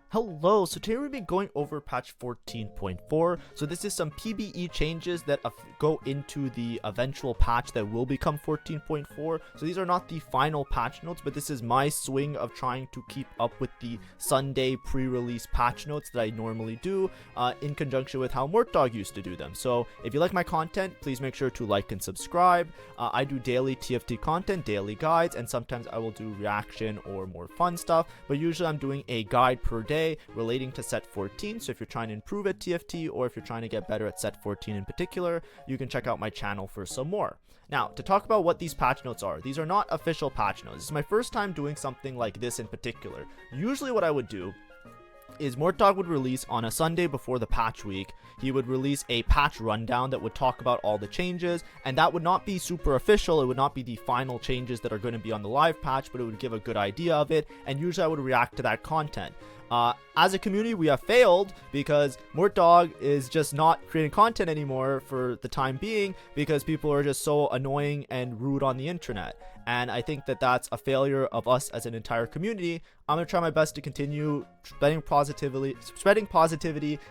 Hello, so today we'll be going over patch 14.4. So this is some PBE changes that go into the eventual patch that will become 14.4. So these are not the final patch notes, but this is my swing of trying to keep up with the Sunday pre-release patch notes that I normally do in conjunction with how Mortdog used to do them. So if you like my content, please make sure to like and subscribe. I do daily TFT content, daily guides, and sometimes I will do reaction or more fun stuff, but usually I'm doing a guide per day relating to set 14. So if you're trying to improve at TFT or if you're trying to get better at set 14 in particular, you can check out my channel for some more. Now, to talk about what these patch notes are, these are not official patch notes. This is my first time doing something like this in particular. Usually what I would do is Mortdog would release on a Sunday before the patch week. He would release a patch rundown that would talk about all the changes, and that would not be super official. It would not be the final changes that are going to be on the live patch, but it would give a good idea of it, and usually I would react to that content. As a community, we have failed because Mortdog is just not creating content anymore for the time being because people are just so annoying and rude on the internet. And I think that that's a failure of us as an entire community. I'm going to try my best to continue spreading positivity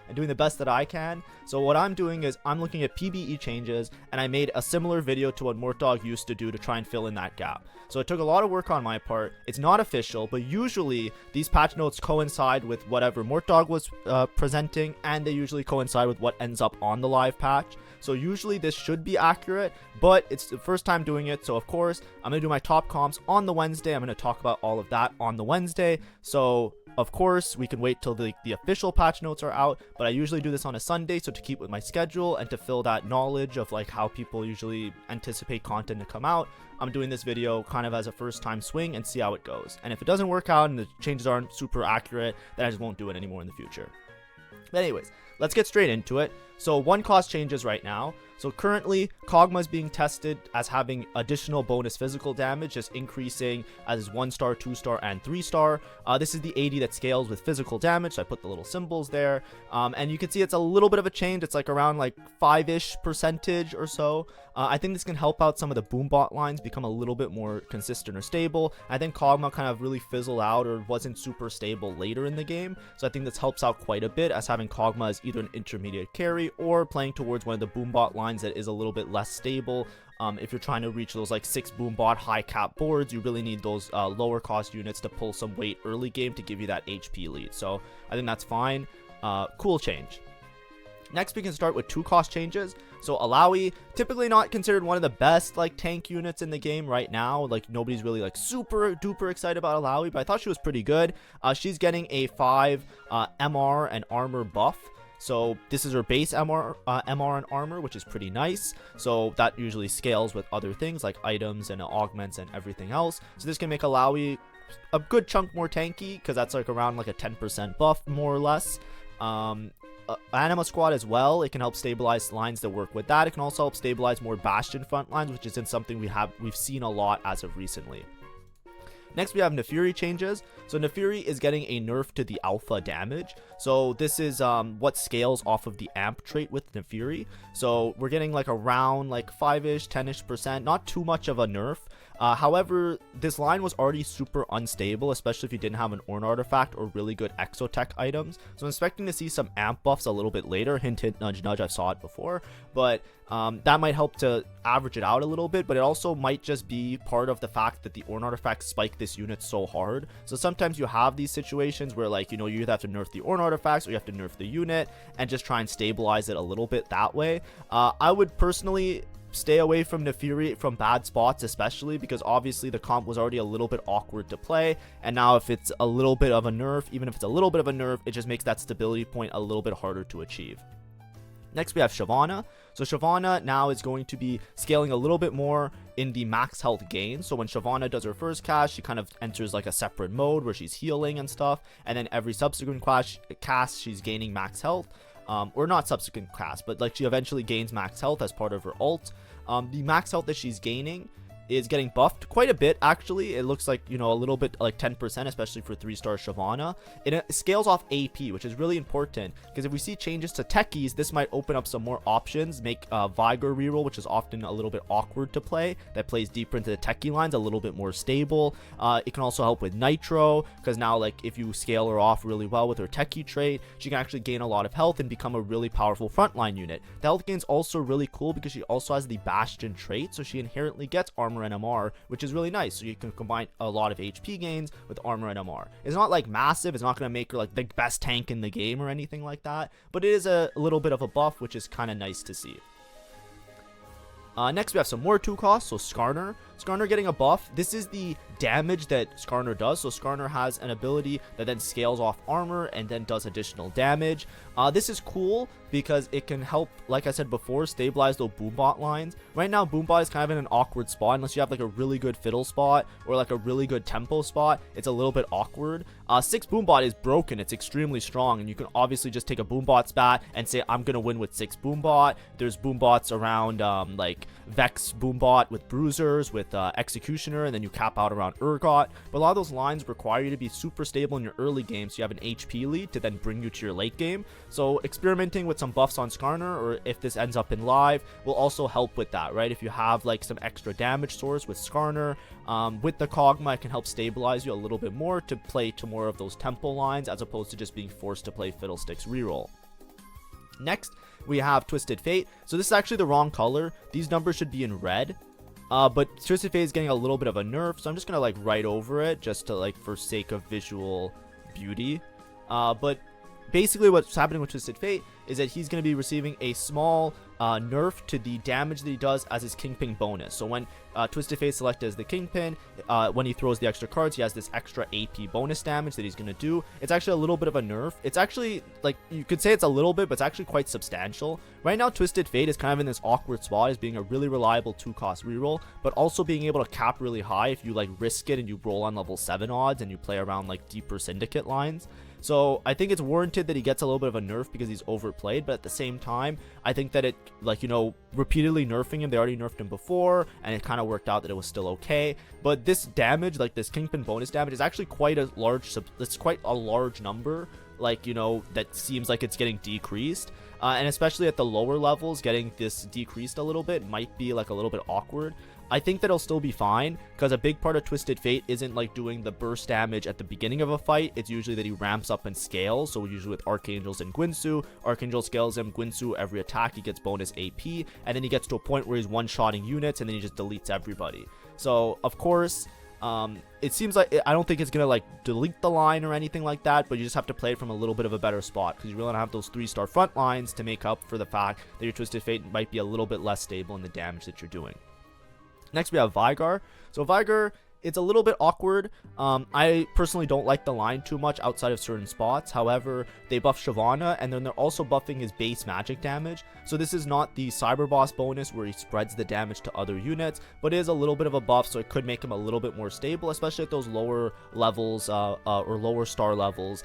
and doing the best that I can. So what I'm doing is I'm looking at PBE changes, and I made a similar video to what Mortdog used to do to try and fill in that gap. So it took a lot of work on my part. It's not official, but usually these patch notes coincide with whatever Mortdog was presenting, and they usually coincide with what ends up on the live patch. So usually this should be accurate, but it's the first time doing it. So of course, I'm going to do my top comps on the Wednesday. I'm going to talk about all of that on the Wednesday. So of course, we can wait till the official patch notes are out, but I usually do this on a Sunday, so to keep with my schedule and to fill that knowledge of like how people usually anticipate content to come out, I'm doing this video kind of as a first time swing and see how it goes. And if it doesn't work out and the changes aren't super accurate, then I just won't do it anymore in the future. But anyways, let's get straight into it. So one cost changes right now. So currently, Kog'Maw is being tested as having additional bonus physical damage, just increasing as 1-star, 2-star, and 3-star. This is the 80 that scales with physical damage, so I put the little symbols there. And you can see it's a little bit of a change. It's like around like 5-ish% or so. I think this can help out some of the boombot lines become a little bit more consistent or stable. I think Kog'Maw kind of really fizzled out or wasn't super stable later in the game. So I think this helps out quite a bit as having Kog'Maw as either an intermediate carry or playing towards one of the boombot lines that is a little bit less stable. If you're trying to reach those like 6 boombot high cap boards, you really need those lower cost units to pull some weight early game to give you that HP lead. So I think that's fine. Cool change. Next, we can start with 2 cost changes. So Alawi, typically not considered one of the best like tank units in the game right now. Like nobody's really like super duper excited about Alawi, but I thought she was pretty good. She's getting a 5 MR and armor buff. So this is her base MR and armor, which is pretty nice. So that usually scales with other things like items and augments and everything else. So this can make Alawi a good chunk more tanky because that's like around like a 10% buff more or less. Anima squad as well, it can help stabilize lines that work with that. It can also help stabilize more bastion front lines, which isn't something we've seen a lot as of recently. Next, we have Nefiri changes. So Nefiri is getting a nerf to the alpha damage. So this is what scales off of the amp trait with Nefiri. So we're getting like around like 5-ish, 10-ish%, not too much of a nerf. However, this line was already super unstable, especially if you didn't have an Ornn artifact or really good exotech items. So I'm expecting to see some amp buffs a little bit later. Hint, hint, nudge, nudge, I saw it before. But that might help to average it out a little bit, but it also might just be part of the fact that the Ornn artifacts spike this unit so hard. So sometimes you have these situations where like, you know, you either have to nerf the Ornn artifacts or you have to nerf the unit and just try and stabilize it a little bit that way. I would personally stay away from Nefiri from bad spots, especially because obviously the comp was already a little bit awkward to play, and now if it's a little bit of a nerf, even if it's a little bit of a nerf, it just makes that stability point a little bit harder to achieve. Next, we have Shyvana. So Shyvana now is going to be scaling a little bit more in the max health gain. So when Shyvana does her first cast, she kind of enters like a separate mode where she's healing and stuff, and then every subsequent cast she's gaining max health. Or not subsequent cast, but like she eventually gains max health as part of her ult. The max health that she's gaining is getting buffed quite a bit. Actually, it looks like, you know, a little bit like 10%, especially for 3-star Shyvana. It scales off AP, which is really important, because if we see changes to Techies, this might open up some more options, make Vigor reroll, which is often a little bit awkward to play, that plays deeper into the Techie lines, a little bit more stable. It can also help with Nitro, because now, like, if you scale her off really well with her Techie trait, she can actually gain a lot of health and become a really powerful frontline unit. The health gain's also really cool because she also has the Bastion trait, so she inherently gets armor and MR, which is really nice. So you can combine a lot of HP gains with armor and MR. It's not like massive, it's not going to make her like the best tank in the game or anything like that, but it is a little bit of a buff, which is kind of nice to see. Next we have some more 2 costs, so Skarner. Skarner getting a buff. This is the damage that Skarner does. So Skarner has an ability that then scales off armor and then does additional damage. This is cool because it can help, like I said before, stabilize those Boombot lines. Right now, Boombot is kind of in an awkward spot unless you have like a really good fiddle spot or like a really good tempo spot. It's a little bit awkward. 6 Boombot is broken. It's extremely strong, and you can obviously just take a Boombot spat and say, I'm going to win with 6 Boombot. There's Boombots around like Vex Boombot with Bruisers, with Executioner, and then you cap out around Urgot. But a lot of those lines require you to be super stable in your early game, so you have an HP lead to then bring you to your late game. So experimenting with some buffs on Skarner, or if this ends up in live, will also help with that, right? If you have like some extra damage source with Skarner, with the Kog'Maw, it can help stabilize you a little bit more to play to more of those tempo lines, as opposed to just being forced to play Fiddlesticks reroll. Next, we have Twisted Fate. So this is actually the wrong color. These numbers should be in red. But Twisted Fate is getting a little bit of a nerf, so I'm just gonna like write over it just to like for sake of visual beauty. But basically what's happening with Twisted Fate is that he's going to be receiving a small nerf to the damage that he does as his Kingpin bonus. So when Twisted Fate selected as the Kingpin, when he throws the extra cards, he has this extra AP bonus damage that he's going to do. It's actually a little bit of a nerf. It's actually, like, you could say it's a little bit, but it's actually quite substantial. Right now, Twisted Fate is kind of in this awkward spot as being a really reliable 2-cost reroll, but also being able to cap really high if you, like, risk it and you roll on level 7 odds and you play around, like, deeper Syndicate lines. So I think it's warranted that he gets a little bit of a nerf because he's overplayed, but at the same time, I think that it, like, you know, repeatedly nerfing him, they already nerfed him before, and it kind of worked out that it was still okay. But this damage, like this Kingpin bonus damage, is actually quite a large, it's quite a large number, like, you know, that seems like it's getting decreased. And especially at the lower levels, getting this decreased a little bit might be like a little bit awkward. I think that it'll still be fine, because a big part of Twisted Fate isn't like doing the burst damage at the beginning of a fight. It's usually that he ramps up and scales. So usually with Archangels and Guinsoo, Archangel scales him, Guinsoo, every attack he gets bonus AP, and then he gets to a point where he's one-shotting units and then he just deletes everybody. So of course, it seems like, I don't think it's gonna like delete the line or anything like that, but you just have to play it from a little bit of a better spot, because you really don't have those 3-star front lines to make up for the fact that your Twisted Fate might be a little bit less stable in the damage that you're doing. Next, we have Vigor. So Vigor, it's a little bit awkward. I personally don't like the line too much outside of certain spots. However, they buff Shyvana, and then they're also buffing his base magic damage. So this is not the Cyber Boss bonus where he spreads the damage to other units, but it is a little bit of a buff, so it could make him a little bit more stable, especially at those lower levels or lower star levels.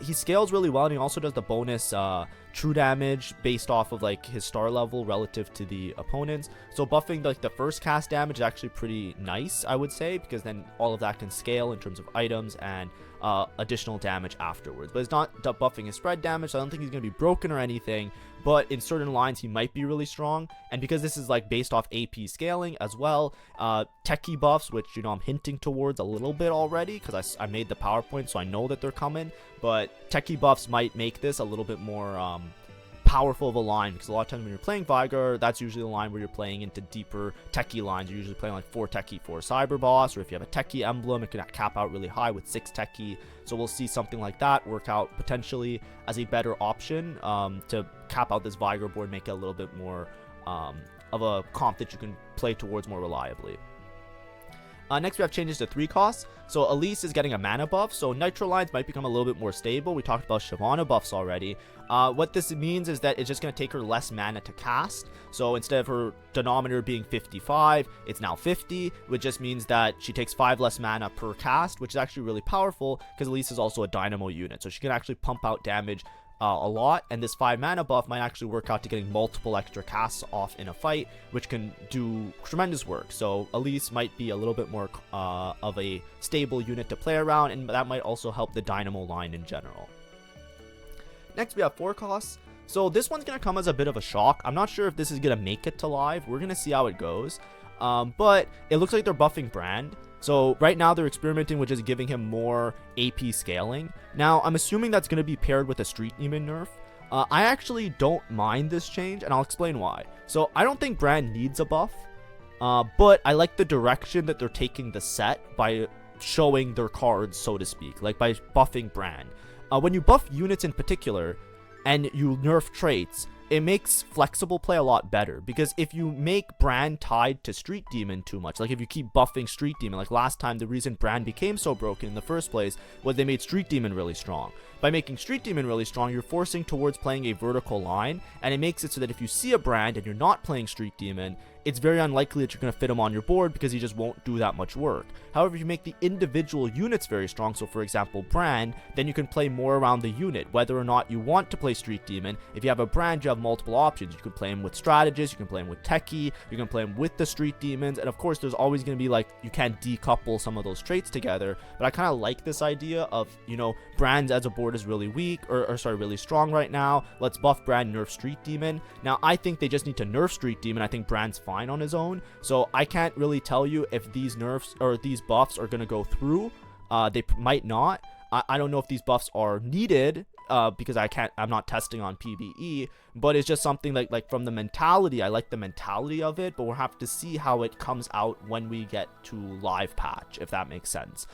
He scales really well, and he also does the bonus true damage based off of like his star level relative to the opponents. So buffing like the first cast damage is actually pretty nice, I would say, because then all of that can scale in terms of items and additional damage afterwards. But it's not buffing his spread damage, so I don't think he's going to be broken or anything, but in certain lines he might be really strong. And because this is like based off AP scaling as well, Techie buffs, which, you know, I'm hinting towards a little bit already because I made the PowerPoint, so I know that they're coming, but Techie buffs might make this a little bit more powerful of a line, because a lot of times when you're playing Vigor, that's usually the line where you're playing into deeper Techie lines. You're usually playing like 4 Techie, 4 Cyber Boss, or if you have a Techie Emblem, it can cap out really high with 6 Techie. So we'll see something like that work out potentially as a better option to cap out this Vigor board, make it a little bit more of a comp that you can play towards more reliably. Next, we have changes to 3 costs. So Elise is getting a mana buff, so Nitro lines might become a little bit more stable. We talked about Shyvana buffs already. What this means is that it's just going to take her less mana to cast. So instead of her denominator being 55, it's now 50, which just means that she takes 5 less mana per cast, which is actually really powerful because Elise is also a Dynamo unit. So she can actually pump out damage a lot, and this 5 mana buff might actually work out to getting multiple extra casts off in a fight, which can do tremendous work. So Elise might be a little bit more of a stable unit to play around, and that might also help the Dynamo line in general. Next we have 4 costs. So this one's going to come as a bit of a shock. I'm not sure if this is going to make it to live. We're going to see how it goes. But it looks like they're buffing Brand. So right now they're experimenting with just giving him more AP scaling. Now I'm assuming that's going to be paired with a Street Demon nerf. I actually don't mind this change, and I'll explain why. So I don't think Brand needs a buff, but I like the direction that they're taking the set by showing their cards, so to speak, like by buffing Brand. When you buff units in particular and you nerf traits, it makes flexible play a lot better, because if you make Brand tied to Street Demon too much, like if you keep buffing Street Demon, like last time the reason Brand became so broken in the first place was they made Street Demon really strong. By making Street Demon really strong, you're forcing towards playing a vertical line, and it makes it so that if you see a Brand and you're not playing Street Demon, it's very unlikely that you're going to fit him on your board because he just won't do that much work. However, if you make the individual units very strong, so for example Brand, then you can play more around the unit, whether or not you want to play Street Demon. If you have a Brand, you have multiple options. You can play him with Strategist, you can play him with Techie, you can play him with the Street Demons, and of course there's always going to be like, you can't decouple some of those traits together, but I kind of like this idea of, you know, Brand as a board is really weak, or sorry, really strong right now. Let's buff Brand, nerf Street Demon. Now I think they just need to nerf Street Demon. I think Brand's fine on his own, so I can't really tell you if these nerfs or these buffs are going to go through. They might not. I don't know if these buffs are needed, because I'm not testing on PvE, but it's just something like from the mentality, I like the mentality of it, but we'll have to see how it comes out when we get to live patch, if that makes sense.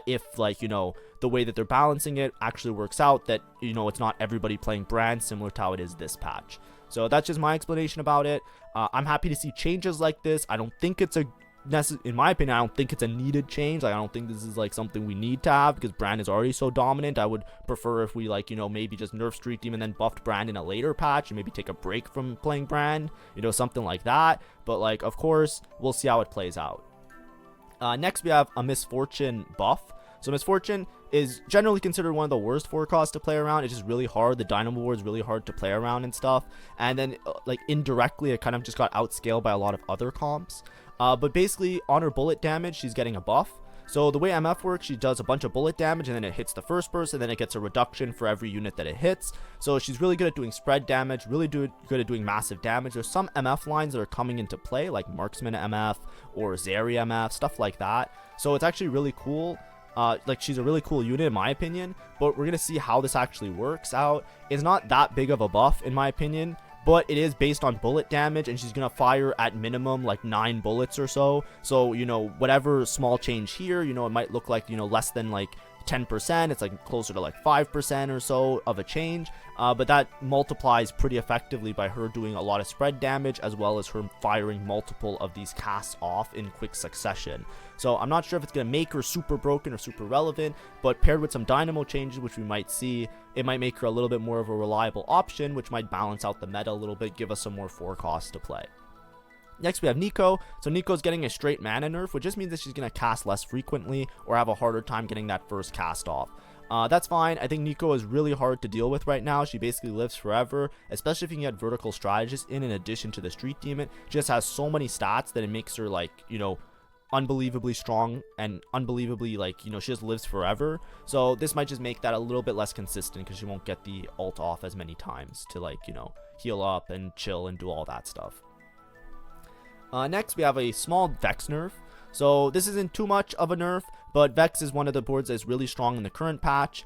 If, like, you know, the way that they're balancing it actually works out, that, you know, it's not everybody playing Brand similar to how it is this patch. So that's just my explanation about it. I'm happy to see changes like this. I don't think it's in my opinion, I don't think it's a needed change. Like, I don't think this is like something we need to have, because Brand is already so dominant. I would prefer if we, like, you know, maybe just nerf Street Demon and then buffed Brand in a later patch, and maybe take a break from playing Brand, you know, something like that. But like, of course, we'll see how it plays out. Next we have a Misfortune buff. So Misfortune is generally considered one of the worst 4 costs to play around. It's just really hard. The Dynamo board is really hard to play around and stuff. And then like indirectly, it kind of just got outscaled by a lot of other comps. But basically, on her bullet damage, she's getting a buff. So the way MF works, she does a bunch of bullet damage, and then it hits the first person, then it gets a reduction for every unit that it hits. So she's really good at doing spread damage, really good at doing massive damage. There's some MF lines that are coming into play, like Marksman MF or Zeri MF, stuff like that. So it's actually really cool. Like, she's a really cool unit in my opinion, but we're gonna see how this actually works out. It's not that big of a buff in my opinion, but it is based on bullet damage, and she's gonna fire at minimum like 9 bullets or so. So, you know, whatever small change here, you know, it might look like, you know, less than like 10%, it's like closer to like 5% or so of a change, but that multiplies pretty effectively by her doing a lot of spread damage, as well as her firing multiple of these casts off in quick succession. So I'm not sure if it's going to make her super broken or super relevant, but paired with some Dynamo changes, which we might see, it might make her a little bit more of a reliable option, which might balance out the meta a little bit, give us some more 4 costs to play. Next we have Nico. So Nico's getting a straight mana nerf, which just means that she's going to cast less frequently or have a harder time getting that first cast off. That's fine. I think Nico is really hard to deal with right now. She basically lives forever, especially if you can get Vertical Strategist in addition to the Street Demon. She just has so many stats that it makes her, like, you know, unbelievably strong and unbelievably, like, you know, she just lives forever. So this might just make that a little bit less consistent, because she won't get the ult off as many times to, like, you know, heal up and chill and do all that stuff. Next we have a small Vex nerf. So this isn't too much of a nerf, but Vex is one of the boards that's really strong in the current patch.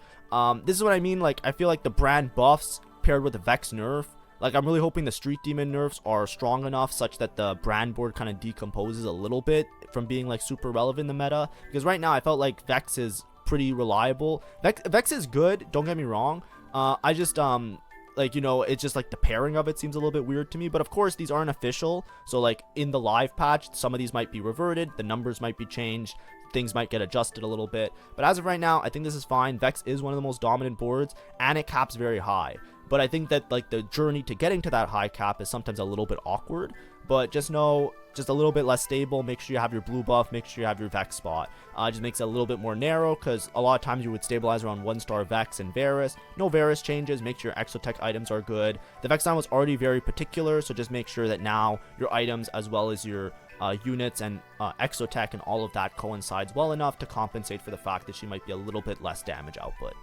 This is what I mean. Like, I feel like the Brand buffs paired with the Vex nerf, like, I'm really hoping the Street Demon nerfs are strong enough such that the Brand board kind of decomposes a little bit from being like super relevant in the meta, because right now I felt like Vex is pretty reliable. Vex is good, don't get me wrong. I just like, you know, it's just like the pairing of it seems a little bit weird to me. But of course, these aren't official, so like in the live patch, some of these might be reverted, the numbers might be changed, things might get adjusted a little bit. But as of right now, I think this is fine. Vex is one of the most dominant boards, and it caps very high. But I think that, like, the journey to getting to that high cap is sometimes a little bit awkward. But just know, just a little bit less stable. Make sure you have your blue buff, make sure you have your Vex spot. Just makes it a little bit more narrow, because a lot of times you would stabilize around 1-star Vex and Varus. No Varus changes, make sure your Exotech items are good. The Vex line was already very particular, so just make sure that now your items as well as your units and Exotech and all of that coincides well enough to compensate for the fact that she might be a little bit less damage output.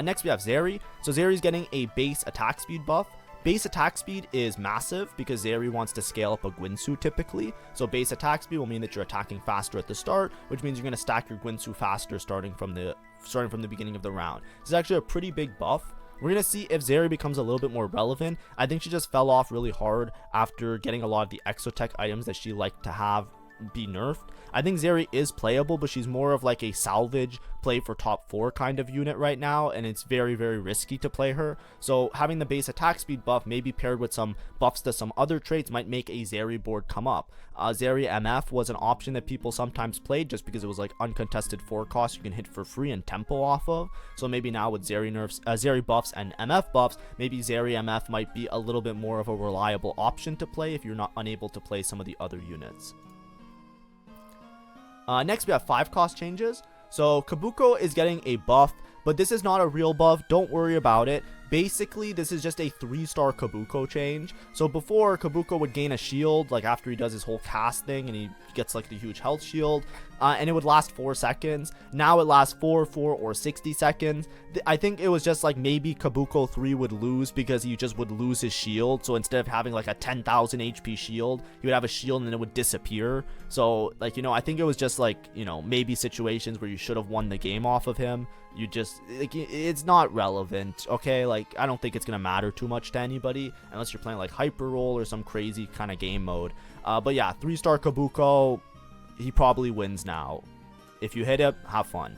Next we have Zeri. So Zeri's getting a base attack speed buff. Base attack speed is massive because Zeri wants to scale up a Guinsoo typically. So base attack speed will mean that you're attacking faster at the start, which means you're going to stack your Guinsoo faster starting from the beginning of the round. This is actually a pretty big buff. We're going to see if Zeri becomes a little bit more relevant. I think she just fell off really hard after getting a lot of the Exotech items that she liked to have be nerfed. I think Zeri is playable, but she's more of like a salvage play for top 4 kind of unit right now, and it's very, very risky to play her. So having the base attack speed buff, maybe paired with some buffs to some other traits, might make a Zeri board come up. Zeri MF was an option that people sometimes played just because it was like uncontested 4 cost you can hit for free and tempo off of. So maybe now with Zeri nerfs, Zeri buffs and MF buffs, maybe Zeri MF might be a little bit more of a reliable option to play if you're not unable to play some of the other units. Next we have 5 cost changes. So Kabuko is getting a buff, but this is not a real buff. Don't worry about it. Basically, this is just a 3-star Kabuko change. So before, Kabuko would gain a shield, like after he does his whole cast thing, and he gets like the huge health shield, and it would last 4 seconds. Now it lasts 4, or 60 seconds. I think it was just like maybe Kabuko 3 would lose because he just would lose his shield. So instead of having like a 10,000 HP shield, he would have a shield and then it would disappear. So like, I think it was just like, maybe situations where you should have won the game off of him. You just, like, it's not relevant, okay? Like, I don't think it's gonna matter too much to anybody unless you're playing like Hyper Roll or some crazy kind of game mode. But yeah, 3-star Kabuko, he probably wins now. If you hit it, have fun.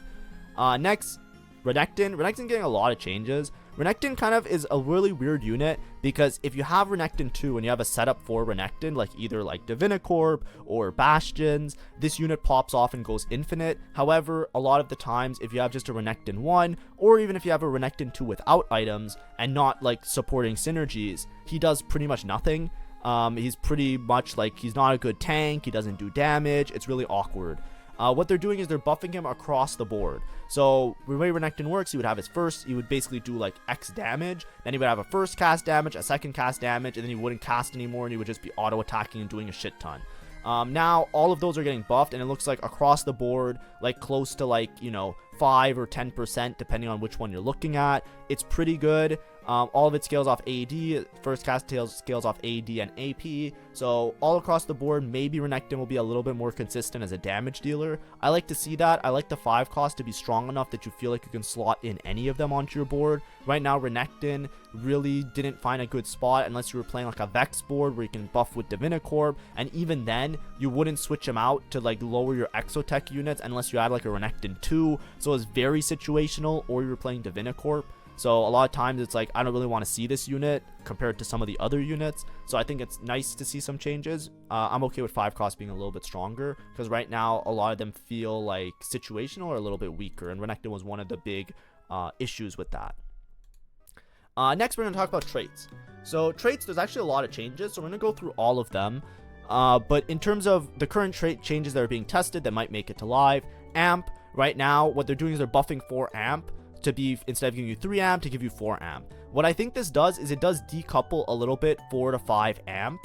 Next, Renekton. Renekton getting a lot of changes. Renekton kind of is a really weird unit because if you have Renekton 2 and you have a setup for Renekton, like either like Divinicorp or Bastions, this unit pops off and goes infinite. However, a lot of the times if you have just a Renekton 1, or even if you have a Renekton 2 without items and not like supporting synergies, he does pretty much nothing. He's pretty much like, he's not a good tank, he doesn't do damage, it's really awkward. What they're doing is they're buffing him across the board. So the way Renekton works, he would have his first, he would basically do like X damage, then he would have a first cast damage, a second cast damage, and then he wouldn't cast anymore and he would just be auto attacking and doing a shit ton. Now all of those are getting buffed, and it looks like across the board, like close to like 5 or 10% depending on which one you're looking at. It's pretty good. All of it scales off AD. First cast scales off AD and AP. So all across the board, maybe Renekton will be a little bit more consistent as a damage dealer. I like to see that. I like the 5 cost to be strong enough that you feel like you can slot in any of them onto your board. Right now, Renekton really didn't find a good spot unless you were playing like a Vex board where you can buff with Divinicorp, and even then, you wouldn't switch him out to like lower your Exotech units unless you had like a Renekton 2. So it's very situational, or you're playing Divinicorp. So a lot of times it's like, I don't really want to see this unit compared to some of the other units. So I think it's nice to see some changes. I'm okay with 5 cost being a little bit stronger because right now a lot of them feel like situational or a little bit weaker. And Renekton was one of the big issues with that. Next, we're going to talk about traits. So traits, there's actually a lot of changes. So we're going to go through all of them. But in terms of the current trait changes that are being tested that might make it to live, Amp, right now, what they're doing is they're buffing 4 Amp. To be, instead of giving you 3 amp, to give you 4 amp. What I think this does is it does decouple a little bit 4 to 5 amp,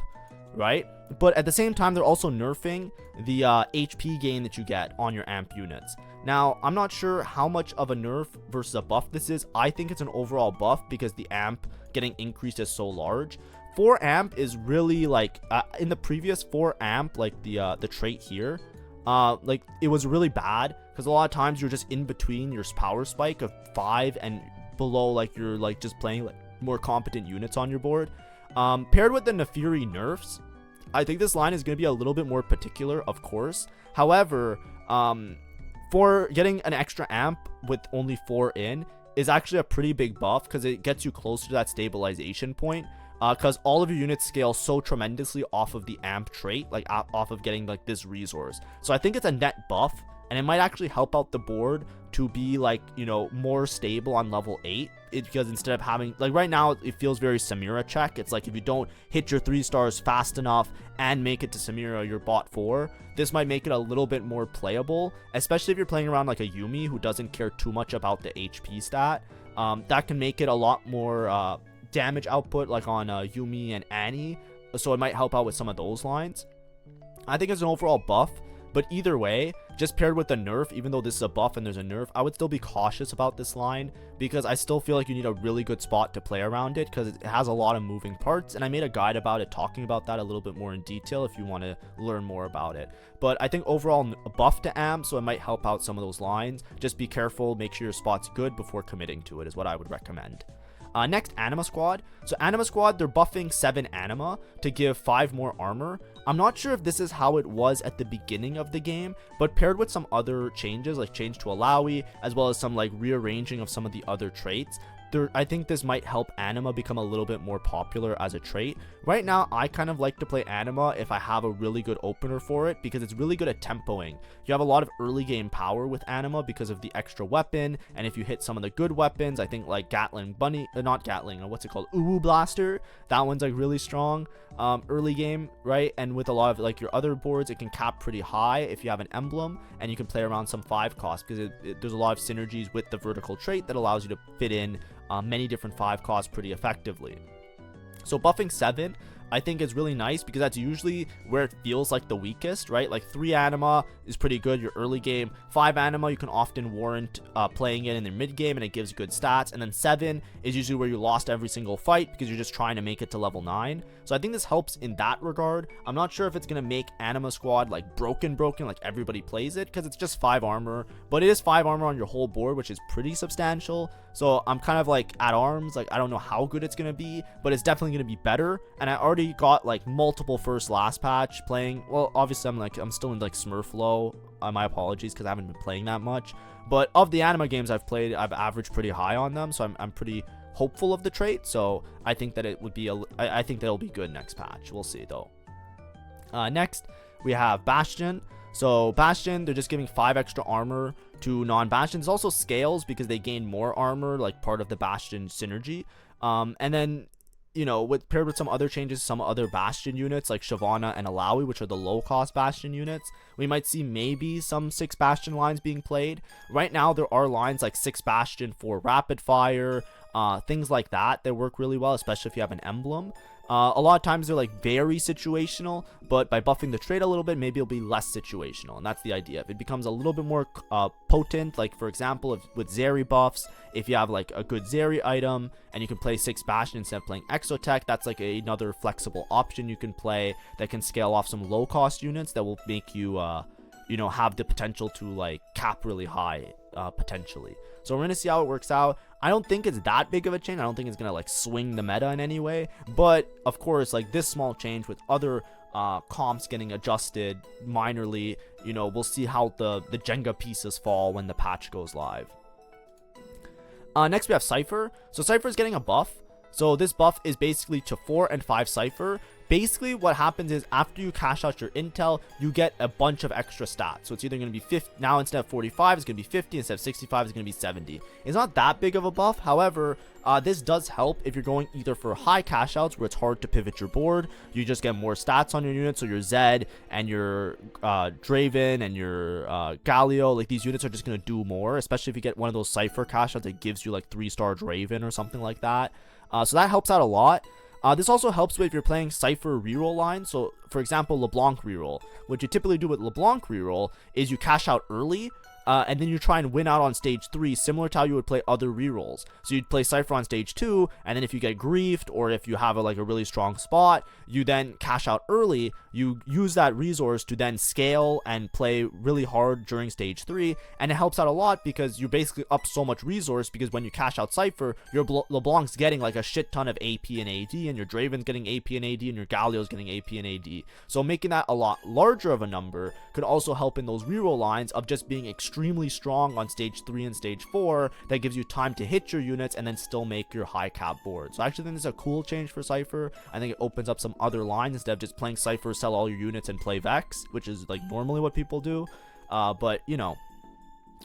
right? But at the same time, they're also nerfing the HP gain that you get on your amp units. Now, I'm not sure how much of a nerf versus a buff this is. I think it's an overall buff because the amp getting increased is so large. 4 amp is really like, in the previous 4 amp, like the trait here, like it was really bad because a lot of times you're just in between your power spike of 5 and below, like you're like just playing like more competent units on your board. Paired with the Nefiri nerfs, I think this line is going to be a little bit more particular, of course. However, for getting an extra amp with only 4 in is actually a pretty big buff because it gets you closer to that stabilization point. Because all of your units scale so tremendously off of the amp trait, like off of getting like this resource. So I think it's a net buff and it might actually help out the board to be like, you know, more stable on level 8. Because instead of having, like right now it feels very Samira check. It's like if you don't hit your 3 stars fast enough and make it to Samira, you're bot 4. This might make it a little bit more playable, especially if you're playing around like a Yuumi who doesn't care too much about the HP stat. That can make it a lot more damage output like on Yuumi and Annie, so it might help out with some of those lines. I think it's an overall buff, but either way, just paired with the nerf, even though this is a buff and there's a nerf, I would still be cautious about this line, because I still feel like you need a really good spot to play around it, because it has a lot of moving parts, and I made a guide about it talking about that a little bit more in detail if you want to learn more about it. But I think overall a buff to Am, so it might help out some of those lines. Just be careful, make sure your spot's good before committing to it is what I would recommend. Next, Anima Squad. So Anima Squad, they're buffing 7 Anima to give 5 more armor. I'm not sure if this is how it was at the beginning of the game, but paired with some other changes, like change to Alawi, as well as some like rearranging of some of the other traits, I think this might help Anima become a little bit more popular as a trait. Right now, I kind of like to play Anima if I have a really good opener for it, because it's really good at tempoing. You have a lot of early game power with Anima because of the extra weapon, and if you hit some of the good weapons, I think like Gatling Bunny, not Gatling, what's it called, Uwu Blaster, that one's like really strong early game, right? And with a lot of like your other boards, it can cap pretty high if you have an Emblem, and you can play around some 5 costs, because there's a lot of synergies with the vertical trait that allows you to fit in many different 5 costs pretty effectively. So buffing 7, I think is really nice, because that's usually where it feels like the weakest, right? Like 3 Anima is pretty good, your early game. 5 Anima, you can often warrant playing it in the mid game, and it gives good stats. And then 7 is usually where you lost every single fight, because you're just trying to make it to level 9. So I think this helps in that regard. I'm not sure if it's going to make Anima Squad like broken, like everybody plays it, because it's just 5 armor. But it is 5 armor on your whole board, which is pretty substantial. So I'm kind of like at arms, like I don't know how good it's going to be, but it's definitely going to be better. And I already got like multiple first last patch playing. Well, obviously I'm still in like Smurf low. My apologies, because I haven't been playing that much. But of the Anima games I've played, I've averaged pretty high on them, so I'm pretty hopeful of the trait. So I think that it would be I think that it'll be good next patch. We'll see though. Next we have Bastion. So Bastion, they're just giving 5 extra armor to non-Bastions. Also scales because they gain more armor, like part of the Bastion synergy. And then, you know, paired with some other changes, some other Bastion units like Shyvana and Alawi, which are the low-cost Bastion units, we might see maybe some 6 Bastion lines being played. Right now, there are lines like 6 Bastion for Rapidfire, things like that work really well, especially if you have an Emblem. A lot of times they're like very situational, but by buffing the trait a little bit, maybe it'll be less situational, and that's the idea. If it becomes a little bit more potent, like for example, with Zeri buffs, if you have like a good Zeri item and you can play 6 Bastion instead of playing Exotech, that's like another flexible option you can play that can scale off some low cost units that will make you you know, have the potential to like cap really high potentially. So we're gonna see how it works out. I don't think it's that big of a change. I don't think it's gonna like swing the meta in any way, but of course, like this small change with other comps getting adjusted minorly, you know, we'll see how the Jenga pieces fall when the patch goes live. Next we have Cypher. So Cypher is getting a buff. So this buff is basically to 4 and 5 Cypher. Basically what happens is after you cash out your intel, you get a bunch of extra stats. So it's either going to be 50, now instead of 45 it's going to be 50, instead of 65 it's going to be 70. It's not that big of a buff. However, this does help if you're going either for high cash outs where it's hard to pivot your board. You just get more stats on your units, so your Zed and your Draven and your Galio, like these units are just going to do more, especially if you get one of those Cypher cash outs that gives you like 3-star Draven or something like that. So that helps out a lot. This also helps with if you're playing Cypher reroll lines. So, for example, LeBlanc reroll. What you typically do with LeBlanc reroll is you cash out early, and then you try and win out on stage 3, similar to how you would play other rerolls. So you'd play Cypher on stage 2, and then if you get griefed, or if you have a really strong spot, you then cash out early. You use that resource to then scale and play really hard during stage 3, and it helps out a lot because you basically up so much resource, because when you cash out Cypher, your LeBlanc's getting like a shit ton of AP and AD, and your Draven's getting AP and AD, and your Galio's getting AP and AD. So making that a lot larger of a number could also help in those reroll lines of just being extremely strong on stage 3 and stage 4. That gives you time to hit your units and then still make your high cap board. So I actually think this is a cool change for Cypher. I think it opens up some other lines instead of just playing Cypher, sell all your units and play Vex, which is like normally what people do. But you know,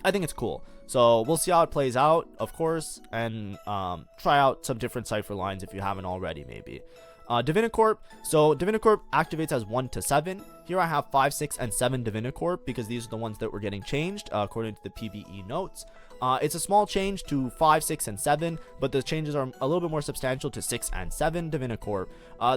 I think it's cool. So we'll see how it plays out, of course, and try out some different Cypher lines if you haven't already, maybe. Divinicorp. So Divinicorp activates as 1 to 7. Here I have 5, 6, and 7 Divinicorp because these are the ones that were getting changed according to the PvE notes. It's a small change to 5, 6, and 7, but the changes are a little bit more substantial to 6 and 7 Divinicorp.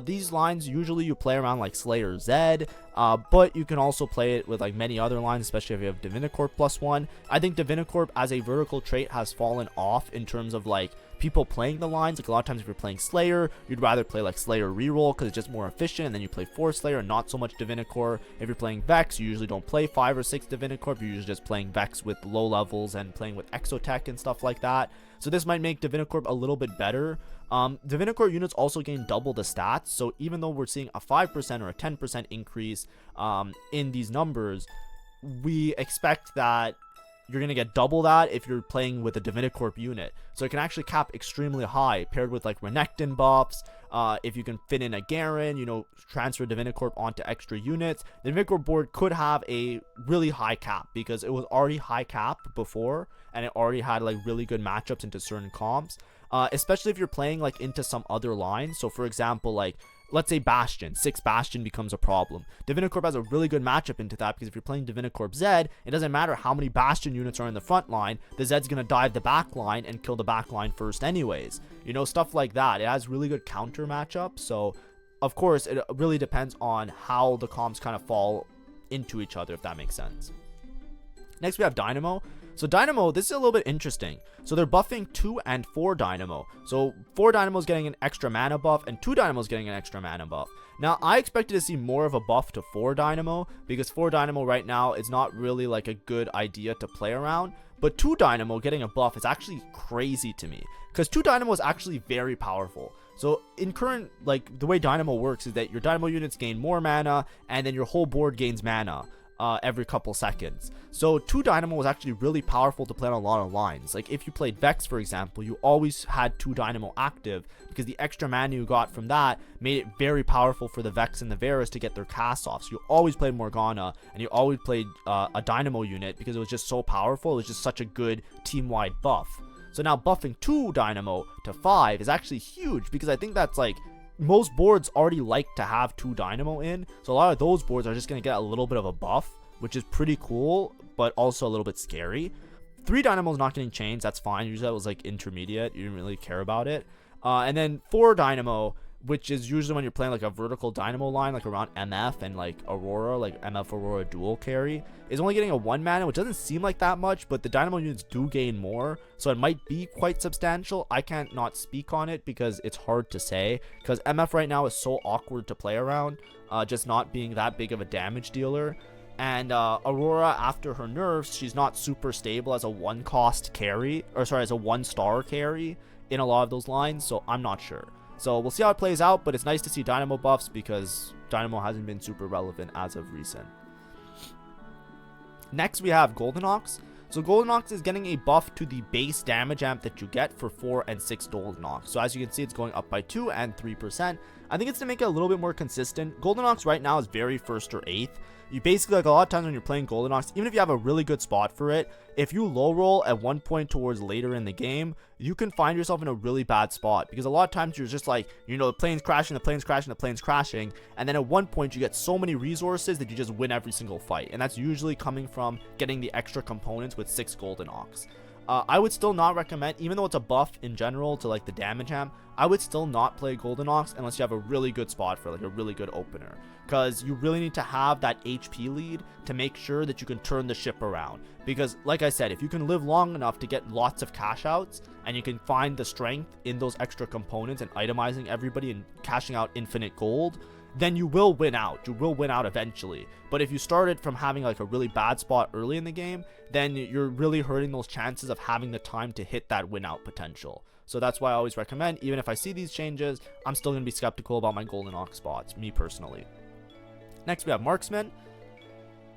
These lines, usually you play around like Slayer Z, but you can also play it with like many other lines, especially if you have Divinicorp +1. I think Divinicorp as a vertical trait has fallen off in terms of like people playing the lines. Like a lot of times if you're playing Slayer, you'd rather play like Slayer reroll because it's just more efficient, and then you play 4 Slayer and not so much Divinicorp. If you're playing Vex, you usually don't play 5 or 6 Divinicorp. You're usually just playing Vex with low levels and playing with Exotech and stuff like that. So this might make Divinicorp a little bit better. Divinicorp units also gain double the stats, so even though we're seeing a 5% or a 10% increase in these numbers, we expect that you're going to get double that if you're playing with a Divinicorp unit. So it can actually cap extremely high, paired with like Renekton buffs. If you can fit in a Garen, you know, transfer Divinicorp onto extra units. The Divinicorp board could have a really high cap because it was already high cap before, and it already had like really good matchups into certain comps. Especially if you're playing like into some other lines. So for example, like let's say Bastion, 6 Bastion becomes a problem. Divinicorp has a really good matchup into that because if you're playing Divinicorp Z, it doesn't matter how many Bastion units are in the front line, the Zed's going to dive the back line and kill the back line first anyways. You know, stuff like that. It has really good counter matchups. So of course, it really depends on how the comps kind of fall into each other, if that makes sense. Next we have Dynamo. So Dynamo, this is a little bit interesting. So they're buffing 2 and 4 Dynamo. So 4 Dynamo is getting an extra mana buff, and 2 Dynamo is getting an extra mana buff. Now, I expected to see more of a buff to 4 Dynamo, because 4 Dynamo right now is not really like a good idea to play around. But 2 Dynamo getting a buff is actually crazy to me, because 2 Dynamo is actually very powerful. So in current, like the way Dynamo works is that your Dynamo units gain more mana, and then your whole board gains mana every couple seconds. So 2 Dynamo was actually really powerful to play on a lot of lines. Like if you played Vex, for example, you always had 2 Dynamo active because the extra mana you got from that made it very powerful for the Vex and the Varus to get their casts off. So you always played Morgana, and you always played a Dynamo unit because it was just so powerful. It was just such a good team-wide buff. So now buffing 2 Dynamo to 5 is actually huge, because I think that's like most boards already like to have 2 Dynamo in, so a lot of those boards are just going to get a little bit of a buff, which is pretty cool, but also a little bit scary. 3 Dynamo is not getting changed, that's fine. Usually that was like intermediate, you didn't really care about it. And then 4 Dynamo, which is usually when you're playing like a vertical Dynamo line, like around MF and like Aurora, like MF Aurora dual carry, is only getting a 1 mana, which doesn't seem like that much, but the Dynamo units do gain more, so it might be quite substantial. I can't not speak on it because it's hard to say, because MF right now is so awkward to play around, just not being that big of a damage dealer. And Aurora, after her nerfs, she's not super stable as a 1-cost carry, or sorry, as a 1-star carry in a lot of those lines, so I'm not sure. So we'll see how it plays out, but it's nice to see Dynamo buffs because Dynamo hasn't been super relevant as of recent. Next, we have Golden Ox. So Golden Ox is getting a buff to the base damage amp that you get for 4 and 6 Golden Ox. So as you can see, it's going up by 2 and 3%. I think it's to make it a little bit more consistent. Golden Ox right now is very 1st or 8th. You basically, like a lot of times when you're playing Golden Ox, even if you have a really good spot for it, if you low roll at one point towards later in the game, you can find yourself in a really bad spot, because a lot of times you're just like, you know, the plane's crashing, the plane's crashing, the plane's crashing, and then at one point you get so many resources that you just win every single fight, and that's usually coming from getting the extra components with 6 Golden Ox. I would still not recommend, even though it's a buff in general to like the damage amp, I would still not play Golden Ox unless you have a really good spot for like a really good opener, because you really need to have that HP lead to make sure that you can turn the ship around. Because like I said, if you can live long enough to get lots of cash outs, and you can find the strength in those extra components and itemizing everybody and cashing out infinite gold, then you will win out. You will win out eventually. But if you started from having like a really bad spot early in the game, then you're really hurting those chances of having the time to hit that win out potential. So that's why I always recommend, even if I see these changes, I'm still going to be skeptical about my Golden Ox spots, me personally. Next we have Marksman.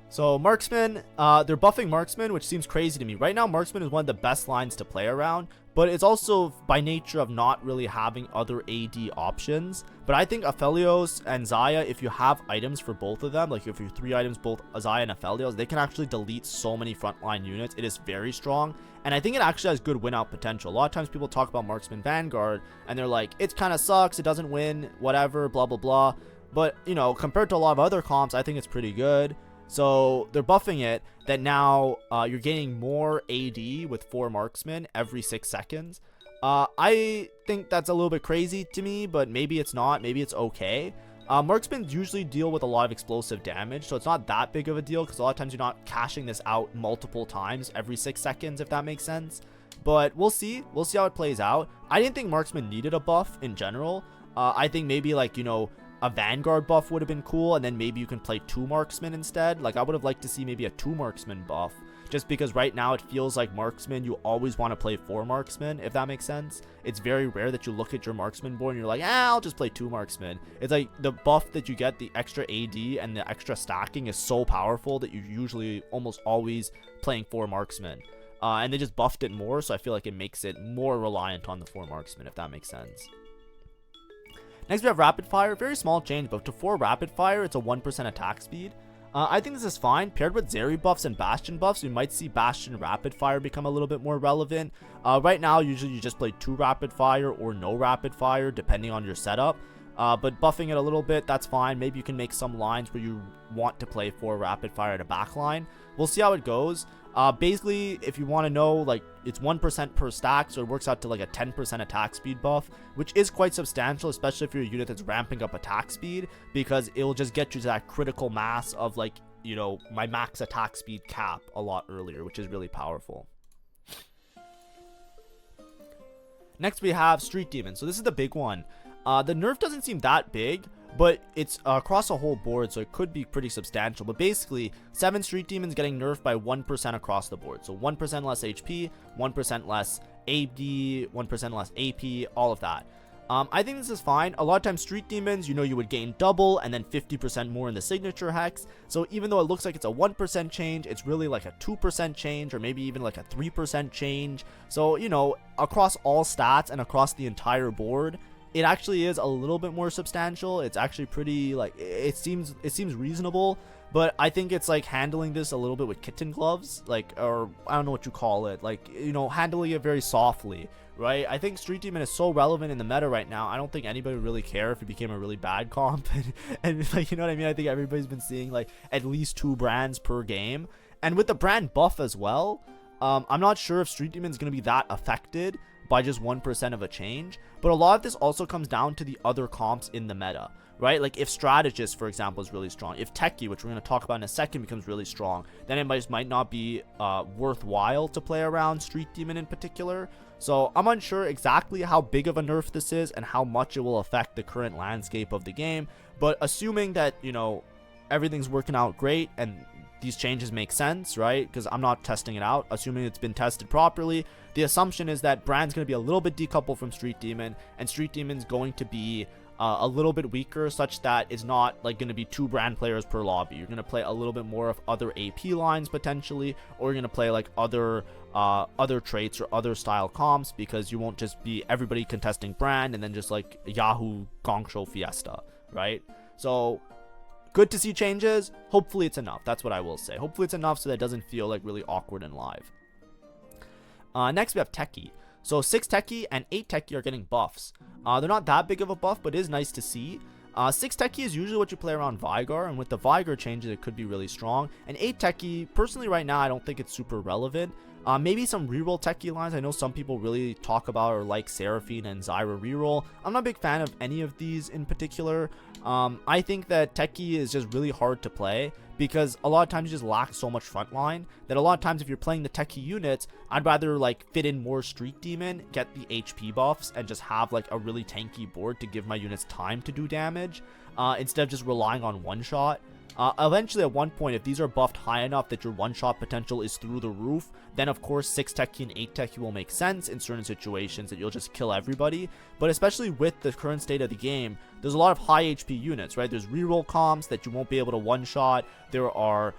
So Marksman, they're buffing Marksman, which seems crazy to me. Right now, Marksman is one of the best lines to play around, but it's also by nature of not really having other AD options. But I think Aphelios and Xayah, if you have items for both of them, like if you have 3 items, both Xayah and Aphelios, they can actually delete so many frontline units. It is very strong, and I think it actually has good win out potential. A lot of times people talk about Marksman Vanguard, and they're like, it kind of sucks, it doesn't win, whatever, blah, blah, blah. But, you know, compared to a lot of other comps, I think it's pretty good. So they're buffing it that now you're gaining more AD with 4 marksmen every 6 seconds. I think that's a little bit crazy to me, but maybe it's not. Maybe it's okay. Marksmen usually deal with a lot of explosive damage, so it's not that big of a deal because a lot of times you're not cashing this out multiple times every 6 seconds, if that makes sense. But we'll see. We'll see how it plays out. I didn't think marksmen needed a buff in general. I think maybe like, you know, a Vanguard buff would have been cool, and then maybe you can play 2 marksmen instead. Like, I would have liked to see maybe a 2 marksman buff, just because right now it feels like marksman, you always want to play 4 marksmen, if that makes sense. It's very rare that you look at your marksman board and you're like, I'll just play 2 marksmen. It's like the buff that you get, the extra AD and the extra stacking is so powerful that you're usually almost always playing 4 marksmen. And they just buffed it more, so I feel like it makes it more reliant on the 4 marksmen, if that makes sense. Next, we have Rapidfire. Very small change, but to 4 Rapidfire, it's a 1% attack speed. I think this is fine. Paired with Zeri buffs and Bastion buffs, we might see Bastion Rapidfire become a little bit more relevant. Right now, usually you just play 2 Rapidfire or no Rapidfire, depending on your setup. But buffing it a little bit, that's fine. Maybe you can make some lines where you want to play 4 Rapidfire at a backline. We'll see how it goes. Basically, if you want to know, like, it's 1% per stack, so it works out to like a 10% attack speed buff, which is quite substantial, especially if you're a unit that's ramping up attack speed, because it'll just get you to that critical mass of, like, you know, my max attack speed cap a lot earlier, which is really powerful. Next, we have Street Demon. So this is the big one. The nerf doesn't seem that big, but it's across a whole board, so it could be pretty substantial. But basically, 7 Street Demons getting nerfed by 1% across the board. So 1% less HP, 1% less AD, 1% less AP, all of that. I think this is fine. A lot of times Street Demons, you know, you would gain double and then 50% more in the signature hex. So even though it looks like it's a 1% change, it's really like a 2% change, or maybe even like a 3% change. So, you know, across all stats and across the entire board, it actually is a little bit more substantial. It's actually pretty, like, it seems reasonable, but I think it's like handling this a little bit with kitten gloves, like, or I don't know what you call it, like, you know, handling it very softly, right? I think Street Demon is so relevant in the meta right now. I don't think anybody would really care if it became a really bad comp, and like, you know what I mean? I think everybody's been seeing like at least 2 brands per game, and with the brand buff as well, I'm not sure if Street Demon is going to be that affected by just 1% of a change, but a lot of this also comes down to the other comps in the meta, right? Like if Strategist, for example, is really strong, if Techie, which we're going to talk about in a second, becomes really strong, then it might not be worthwhile to play around Street Demon in particular. So I'm unsure exactly how big of a nerf this is and how much it will affect the current landscape of the game, but assuming that, you know, everything's working out great and these changes make sense, right? Because I'm not testing it out. Assuming it's been tested properly, the assumption is that Brand's going to be a little bit decoupled from Street Demon, and Street Demon's going to be a little bit weaker, such that it's not like going to be 2 Brand players per lobby. You're going to play a little bit more of other AP lines potentially, or you're going to play like other traits or other style comps, because you won't just be everybody contesting Brand and then just like Yahoo Gong Show Fiesta, right? So good to see changes. Hopefully it's enough. That's what I will say. Hopefully it's enough so that it doesn't feel like really awkward and live. Next we have Techie. So 6 Techie and 8 Techie are getting buffs. They're not that big of a buff, but it is nice to see. 6 Techie is usually what you play around Vanguard, and with the Vanguard changes, it could be really strong. And 8 Techie, personally right now, I don't think it's super relevant. Maybe some reroll Techie lines. I know some people really talk about or like Seraphine and Zyra reroll. I'm not a big fan of any of these in particular. I think that Techie is just really hard to play because a lot of times you just lack so much frontline that a lot of times if you're playing the Techie units, I'd rather like fit in more Street Demon, get the HP buffs, and just have like a really tanky board to give my units time to do damage instead of just relying on one shot. Eventually, at one point, if these are buffed high enough that your one-shot potential is through the roof, then of course 6 Techie and 8 Techie will make sense in certain situations that you'll just kill everybody. But especially with the current state of the game, there's a lot of high HP units, right? There's reroll comps that you won't be able to one-shot. There are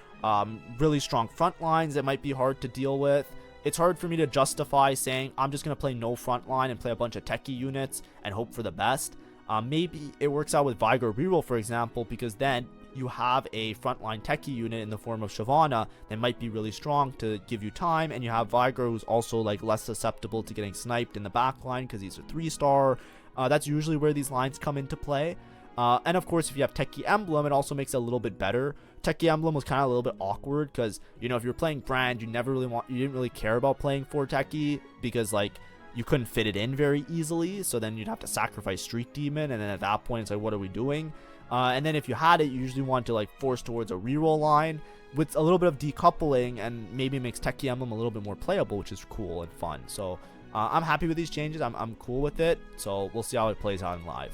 really strong front lines that might be hard to deal with. it's hard for me to justify saying I'm just going to play no frontline and play a bunch of Techie units and hope for the best. Maybe it works out with Vanguard reroll, for example, because then you have a frontline Techie unit in the form of Shyvana that might be really strong to give you time, and you have Vanguard who's also like less susceptible to getting sniped in the back line because he's a 3-star. That's usually where these lines come into play. And of course, if you have Techie Emblem, it also makes it a little bit better. Techie Emblem was kind of a little bit awkward because, you know, if you're playing Brand, you didn't really care about playing 4 Techie because like you couldn't fit it in very easily. So then you'd have to sacrifice Street Demon, and then at that point it's like, what are we doing? And then if you had it, you usually want to like force towards a reroll line with a little bit of decoupling, and maybe makes Techie Emblem a little bit more playable, which is cool and fun. So I'm happy with these changes. I'm cool with it. So we'll see how it plays out in live.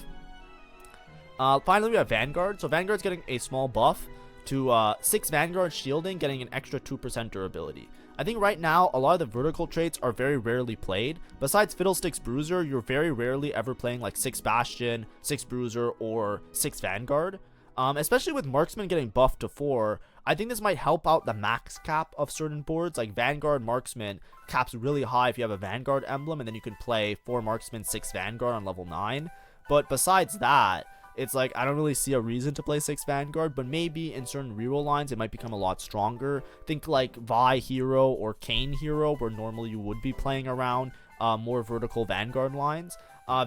Finally, we have Vanguard. So Vanguard's getting a small buff to 6 Vanguard shielding, getting an extra 2% durability. I think right now, a lot of the vertical traits are very rarely played. Besides Fiddlesticks Bruiser, you're very rarely ever playing like 6 Bastion, 6 Bruiser, or 6 Vanguard. Especially with Marksman getting buffed to 4, I think this might help out the max cap of certain boards. Like Vanguard Marksman caps really high if you have a Vanguard emblem, and then you can play 4 Marksman, 6 Vanguard on level 9. But besides that, it's like I don't really see a reason to play 6 Vanguard, but maybe in certain reroll lines it might become a lot stronger. Think like Vi Hero or Kane Hero, where normally you would be playing around more vertical Vanguard lines.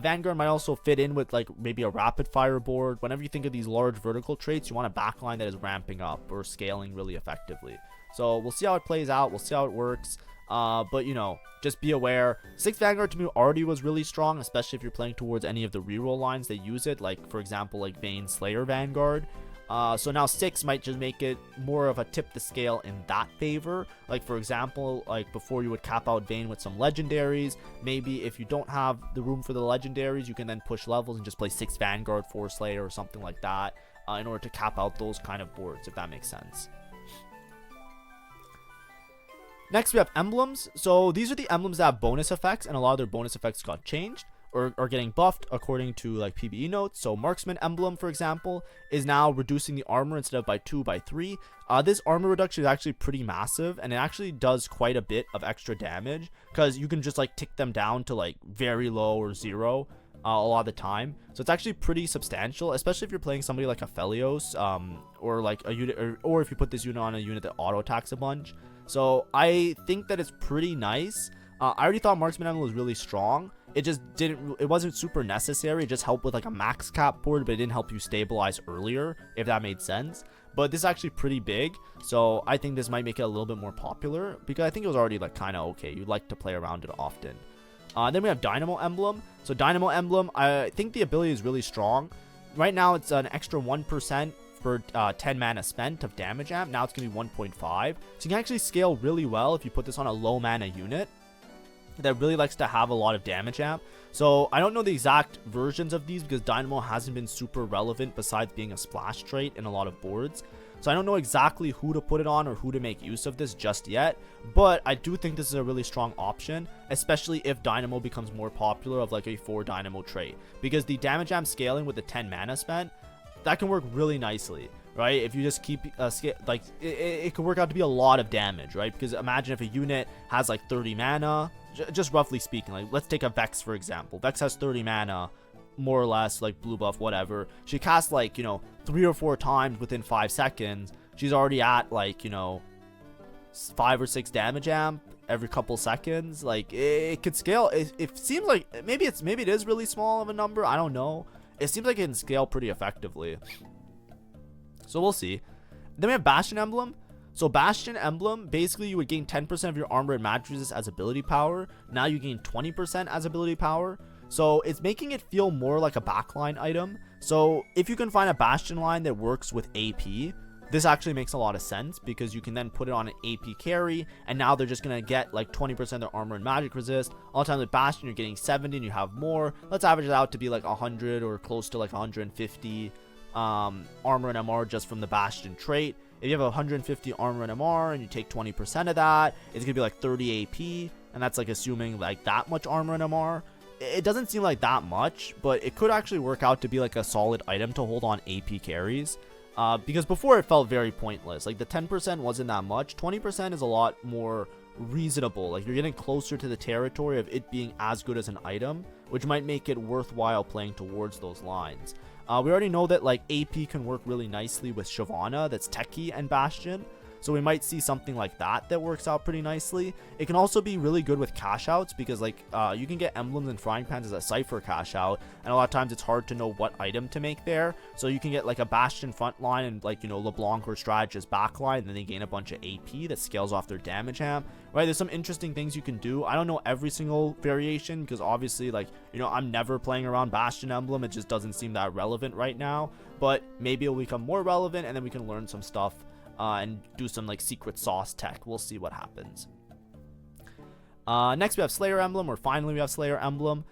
Vanguard might also fit in with like maybe a Rapidfire board. Whenever you think of these large vertical traits, you want a backline that is ramping up or scaling really effectively. So we'll see how it plays out. We'll see how it works. But you know, just be aware, 6 Vanguard to me already was really strong, especially if you're playing towards any of the reroll lines that use it, like for example like Vayne Slayer Vanguard. So now 6 might just make it more of a tip the scale in that favor. Like for example, like before you would cap out Vayne with some legendaries. Maybe if you don't have the room for the legendaries, you can then push levels and just play 6 Vanguard, 4 Slayer or something like that in order to cap out those kind of boards, if that makes sense. Next, we have emblems. So these are the emblems that have bonus effects, and a lot of their bonus effects got changed or are getting buffed according to like PvE notes. So Marksman emblem, for example, is now reducing the armor instead of by 2 by 3. This armor reduction is actually pretty massive, and it actually does quite a bit of extra damage because you can just like tick them down to like very low or 0 a lot of the time. So it's actually pretty substantial, especially if you're playing somebody like a Felios or like a unit, or if you put this unit on a unit that auto attacks a bunch. So I think that it's pretty nice. I already thought Marksman Emblem was really strong. It wasn't super necessary. It just helped with like a max cap board, but it didn't help you stabilize earlier, if that made sense. But this is actually pretty big, so I think this might make it a little bit more popular, because I think it was already like kind of okay. You'd like to play around it often. Then we have Dynamo Emblem. So Dynamo Emblem, I think the ability is really strong. Right now it's an extra 1% for 10 mana spent of damage amp. Now it's going to be 1.5. So you can actually scale really well if you put this on a low mana unit that really likes to have a lot of damage amp. So I don't know the exact versions of these because Dynamo hasn't been super relevant besides being a splash trait in a lot of boards. So I don't know exactly who to put it on or who to make use of this just yet, but I do think this is a really strong option, especially if Dynamo becomes more popular of like a 4 Dynamo trait, because the damage amp scaling with the 10 mana spent, that can work really nicely, right? If you just keep like it could work out to be a lot of damage, right? Because imagine if a unit has like 30 mana, just roughly speaking, like let's take a Vex for example. Vex has 30 mana, more or less, like blue buff, whatever. She casts like, you know, 3 or 4 times within 5 seconds. She's already at like, you know, 5 or 6 damage amp every couple seconds. Like it could scale. It seems like maybe it is really small of a number. I don't know. It seems like it can scale pretty effectively. So we'll see. Then we have Bastion Emblem. So Bastion Emblem, basically you would gain 10% of your armor and magic resist as ability power. Now you gain 20% as ability power. So it's making it feel more like a backline item. So if you can find a Bastion line that works with AP, this actually makes a lot of sense, because you can then put it on an AP carry, and now they're just going to get like 20% of their armor and magic resist. All the time with Bastion, you're getting 70 and you have more. Let's average it out to be like 100 or close to like 150 armor and MR just from the Bastion trait. If you have 150 armor and MR and you take 20% of that, it's going to be like 30 AP, and that's like assuming like that much armor and MR. It doesn't seem like that much, but it could actually work out to be like a solid item to hold on AP carries. Because before it felt very pointless. Like the 10% wasn't that much. 20% is a lot more reasonable. Like, you're getting closer to the territory of it being as good as an item, which might make it worthwhile playing towards those lines. We already know that like AP can work really nicely with Shyvana, that's Techie and Bastion. So we might see something like that that works out pretty nicely. It can also be really good with cash outs because like you can get emblems and frying pans as a Cypher cash out, and a lot of times it's hard to know what item to make there. So you can get like a Bastion front line and like, you know, LeBlanc or Strategist back line, and then they gain a bunch of AP that scales off their damage amp, right? There's some interesting things you can do. I don't know every single variation because obviously, like, you know, I'm never playing around Bastion Emblem. It just doesn't seem that relevant right now, but maybe it will become more relevant and then we can learn some stuff and do some like secret sauce tech. We'll see what happens. Next we have Slayer Emblem, or finally we have Slayer Emblem.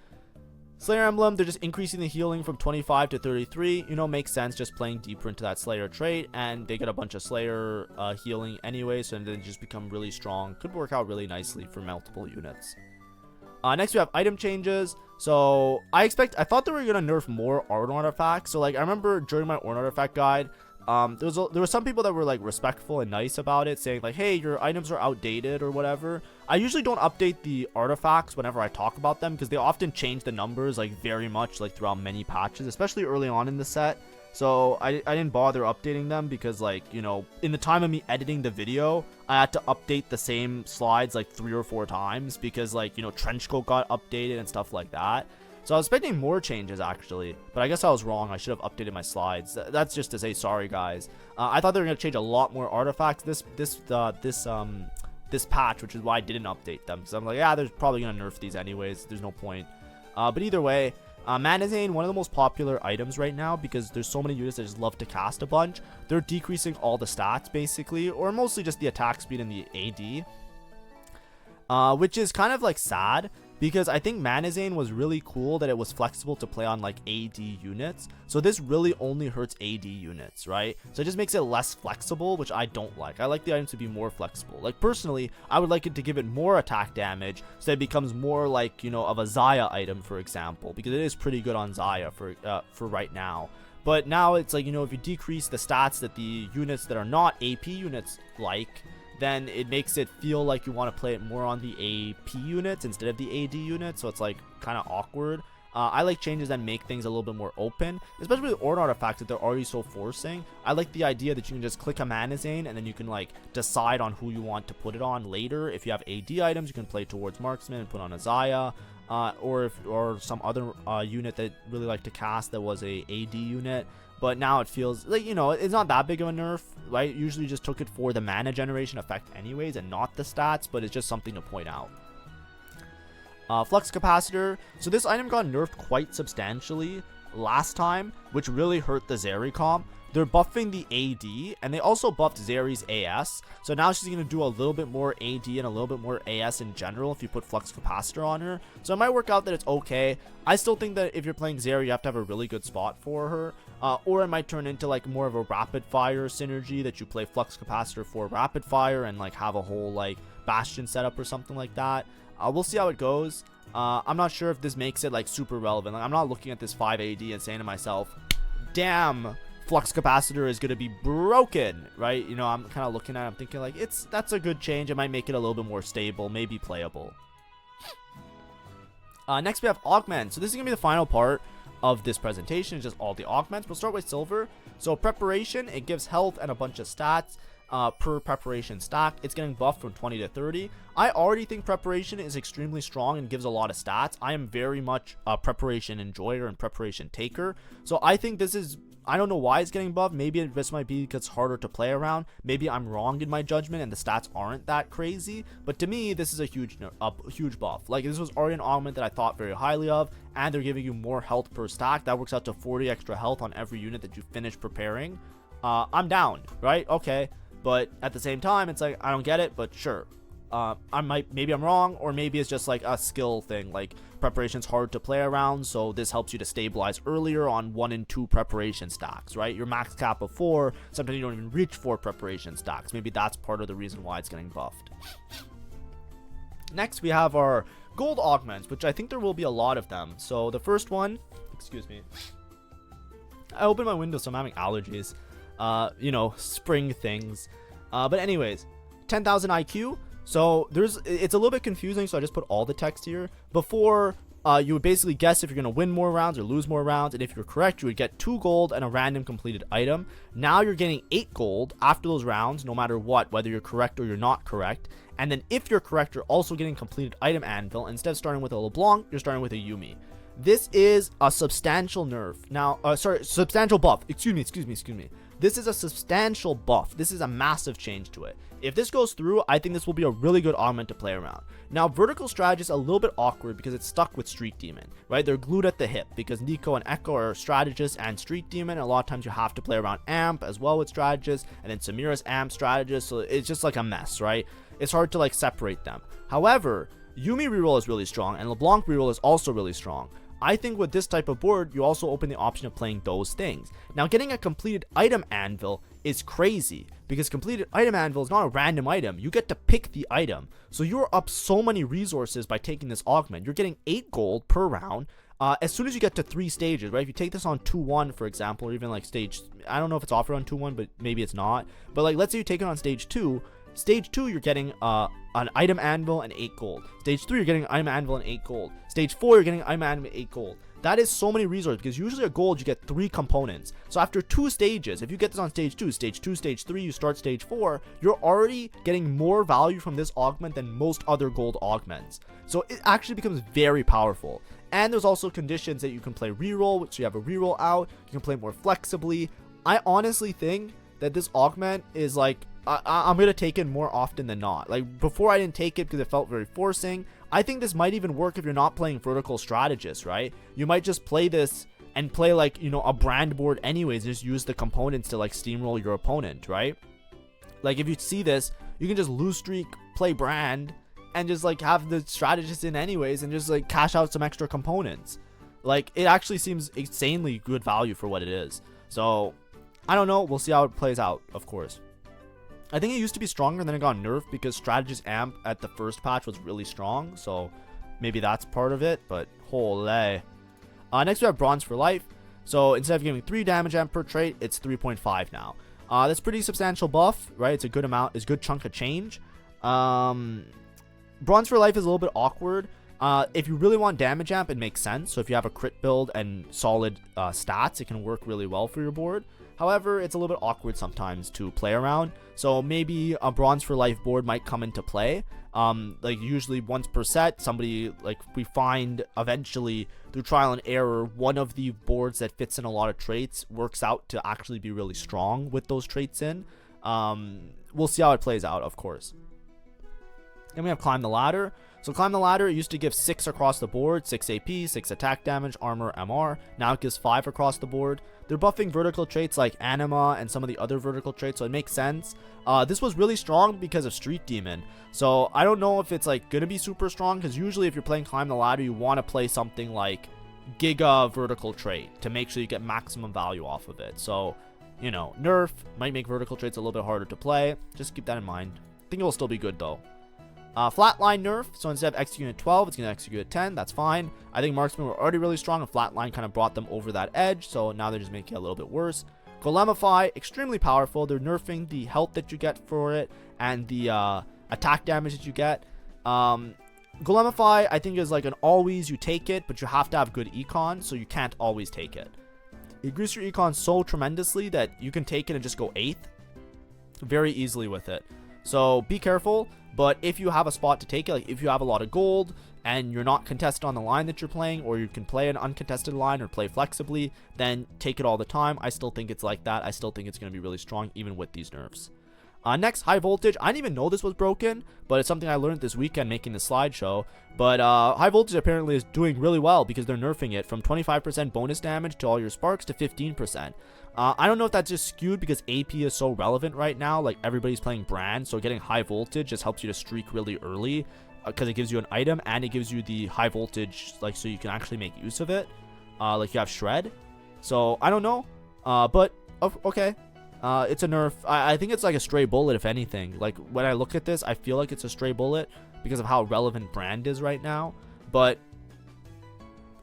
Slayer Emblem, they're just increasing the healing from 25 to 33. You know, makes sense, just playing deeper into that Slayer trait, and they get a bunch of Slayer healing anyway, so then they just become really strong. Could work out really nicely for multiple units. Next we have item changes. So I thought they were gonna nerf more Ornn artifacts. So like, I remember during my Ornn artifact guide, there were some people that were like respectful and nice about it, saying like, hey, your items are outdated or whatever. I usually don't update the artifacts whenever I talk about them because they often change the numbers like very much, like throughout many patches, especially early on in the set. So I didn't bother updating them because, like, you know, in the time of me editing the video, I had to update the same slides like 3 or 4 times because, like, you know, Trenchcoat got updated and stuff like that. So I was expecting more changes actually, but I guess I was wrong. I should have updated my slides. That's just to say sorry, guys. I thought they were gonna change a lot more artifacts this patch, which is why I didn't update them. Because I'm like, yeah, they're probably gonna nerf these anyways. There's no point. But either way, Manazane, one of the most popular items right now because there's so many units that just love to cast a bunch. They're decreasing all the stats basically, or mostly just the attack speed and the AD, which is kind of like sad. Because I think Manazane was really cool that it was flexible to play on like AD units. So this really only hurts AD units, right? So it just makes it less flexible, which I don't like. I like the item to be more flexible. Like personally, I would like it to give it more attack damage so that it becomes more like, you know, of a Xayah item, for example. Because it is pretty good on Xayah for right now. But now it's like, you know, if you decrease the stats that the units that are not AP units like, then it makes it feel like you want to play it more on the AP units instead of the AD units, so it's like kind of awkward. I like changes that make things a little bit more open, especially with Ornn artifacts that they're already so forcing. I like the idea that you can just click a Manazane and then you can like decide on who you want to put it on later. If you have AD items, you can play towards Marksman and put on a Xayah, or some other unit that really like to cast that was a AD unit. But now it feels like, you know, it's not that big of a nerf, right? Usually just took it for the mana generation effect anyways and not the stats, but it's just something to point out. Flux Capacitor. So this item got nerfed quite substantially last time, which really hurt the Zeri comp. They're buffing the AD, and they also buffed Zeri's AS. So now she's going to do a little bit more AD and a little bit more AS in general if you put Flux Capacitor on her. So it might work out that it's okay. I still think that if you're playing Zeri, you have to have a really good spot for her. Or it might turn into like more of a Rapidfire synergy that you play Flux Capacitor for Rapidfire and like have a whole like Bastion setup or something like that. We'll see how it goes. I'm not sure if this makes it like super relevant. Like, I'm not looking at this 5 AD and saying to myself, damn, Flux Capacitor is going to be broken, right? You know, I'm kind of looking at it, I'm thinking like, that's a good change. It might make it a little bit more stable, maybe playable. Next we have Augment. So this is going to be the final part of this presentation. It's just all the augments. We'll start with Silver. So Preparation, it gives health and a bunch of stats per preparation stack. It's getting buffed from 20 to 30. I already think Preparation is extremely strong and gives a lot of stats. I am very much a Preparation enjoyer and Preparation taker. So I think this is, I don't know why it's getting buffed. Maybe this might be because it's harder to play around. Maybe I'm wrong in my judgment and the stats aren't that crazy. But to me, this is a huge buff. Like, this was already an augment that I thought very highly of, and they're giving you more health per stack. That works out to 40 extra health on every unit that you finish preparing. I'm down, right? Okay. But at the same time, it's like, I don't get it, but sure. Maybe I'm wrong, or maybe it's just like a skill thing. Like, Preparation's hard to play around, so this helps you to stabilize earlier on 1 and 2 preparation stacks, right? Your max cap of 4, sometimes you don't even reach 4 preparation stacks. Maybe that's part of the reason why it's getting buffed. Next, we have our gold augments, which I think there will be a lot of them. So the first one, excuse me, I opened my window, so I'm having allergies. You know, spring things. But anyways, 10,000 IQ. So it's a little bit confusing, so I just put all the text here. Before, you would basically guess if you're going to win more rounds or lose more rounds, and if you're correct, you would get 2 gold and a random completed item. Now you're getting 8 gold after those rounds, no matter what, whether you're correct or you're not correct. And then if you're correct, you're also getting completed item anvil. Instead of starting with a LeBlanc, you're starting with a Yuumi. This is a substantial nerf. Now, substantial buff. Excuse me. This is a substantial buff. This is a massive change to it. If this goes through, I think this will be a really good augment to play around. Now, vertical strategy is a little bit awkward because it's stuck with Street Demon, right? They're glued at the hip because Nico and Echo are strategists and Street Demon. A lot of times you have to play around Amp as well with strategists, and then Samira's Amp strategist, so it's just like a mess, right? It's hard to like separate them. However, Yuumi reroll is really strong, and LeBlanc reroll is also really strong. I think with this type of board, you also open the option of playing those things. Now, getting a completed item anvil is crazy because completed item anvil is not a random item. You get to pick the item. So you're up so many resources by taking this augment. You're getting 8 gold per round as soon as you get to 3 stages, right? If you take this on 2-1, for example, or even like stage, I don't know if it's offered on 2-1, but maybe it's not. But like, let's say you take it on stage 2. Stage 2, you're getting an item anvil and 8 gold. Stage 3, you're getting an item anvil and 8 gold. Stage 4, you're getting an item anvil and 8 gold. That is so many resources because usually a gold, you get 3 components. So after 2 stages, if you get this on stage 2, stage 2, stage 3, you start stage 4, you're already getting more value from this augment than most other gold augments. So it actually becomes very powerful. And there's also conditions that you can play reroll, so you have a reroll out. You can play more flexibly. I honestly think that this augment is like, I'm going to take it more often than not. Like, before I didn't take it because it felt very forcing. I think this might even work if you're not playing vertical strategist, right? You might just play this and play like, you know, a brand board anyways, just use the components to like steamroll your opponent, right? Like, if you see this, you can just lose streak, play brand, and just like have the strategist in anyways and just like cash out some extra components. Like, it actually seems insanely good value for what it is. So, I don't know. We'll see how it plays out, of course. I think it used to be stronger, then it got nerfed because Strategist Amp at the first patch was really strong. So maybe that's part of it, but holy. Next we have Bronze for Life. So instead of giving 3 damage amp per trait, it's 3.5 now. That's pretty substantial buff, right? It's a good amount, it's a good chunk of change. Bronze for Life is a little bit awkward. If you really want damage amp, it makes sense. So if you have a crit build and solid stats, it can work really well for your board. However, it's a little bit awkward sometimes to play around. So maybe a Bronze for Life board might come into play. Like usually once per set, somebody, like we find eventually through trial and error, one of the boards that fits in a lot of traits works out to actually be really strong with those traits in. We'll see how it plays out, of course. Then we have Climb the Ladder. So Climb the Ladder, it used to give 6 across the board, 6 AP, 6 attack damage, armor, MR. Now it gives 5 across the board. They're buffing vertical traits like Anima and some of the other vertical traits, so it makes sense. This was really strong because of Street Demon. So I don't know if it's like gonna be super strong, because usually if you're playing Climb the Ladder, you want to play something like Giga vertical trait to make sure you get maximum value off of it. So, you know, nerf might make vertical traits a little bit harder to play. Just keep that in mind. I think it will still be good though. Flatline nerf, so instead of executing at 12, it's going to execute at 10. That's fine. I think Marksman were already really strong, and Flatline kind of brought them over that edge, so now they're just making it a little bit worse. Golemify, extremely powerful. They're nerfing the health that you get for it and the attack damage that you get. Golemify, I think, is like an always you take it, but you have to have good econ, so you can't always take it. It increases your econ so tremendously that you can take it and just go 8th very easily with it. So be careful. But if you have a spot to take it, like if you have a lot of gold and you're not contested on the line that you're playing, or you can play an uncontested line or play flexibly, then take it all the time. I still think it's like that. I still think it's going to be really strong even with these nerfs. Next, High Voltage. I didn't even know this was broken, but it's something I learned this weekend making the slideshow. But High Voltage apparently is doing really well because they're nerfing it from 25% bonus damage to all your sparks to 15%. I don't know if that's just skewed because AP is so relevant right now. Like, everybody's playing Brand, so getting High Voltage just helps you to streak really early because it gives you an item and it gives you the High Voltage, like, so you can actually make use of it. Like, you have Shred. So, I don't know. But, okay. It's a nerf. I think it's like a stray bullet, if anything. Like, when I look at this, I feel like it's a stray bullet because of how relevant Brand is right now. But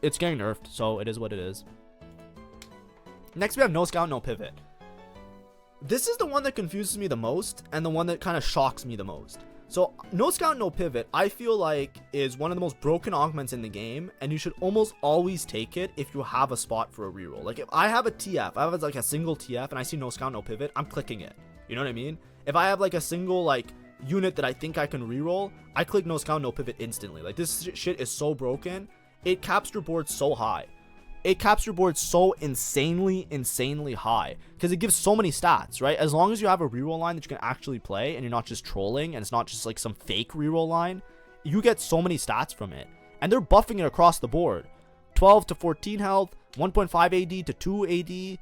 it's getting nerfed, so it is what it is. Next, we have No Scout, No Pivot. This is the one that confuses me the most and the one that kind of shocks me the most. So no scout, no pivot, I feel like is one of the most broken augments in the game, and you should almost always take it if you have a spot for a reroll. Like if I have a TF, I have like a single TF and I see no scout, no pivot, I'm clicking it. You know what I mean? If I have like a single like unit that I think I can reroll, I click no scout, no pivot instantly. Like this shit is so broken. It caps your board so high. It caps your board so insanely high because it gives so many stats, right? As long as you have a reroll line that you can actually play and you're not just trolling and it's not just like some fake reroll line, you get so many stats from it. And they're buffing it across the board. 12 to 14 health, 1.5 AD to 2 AD,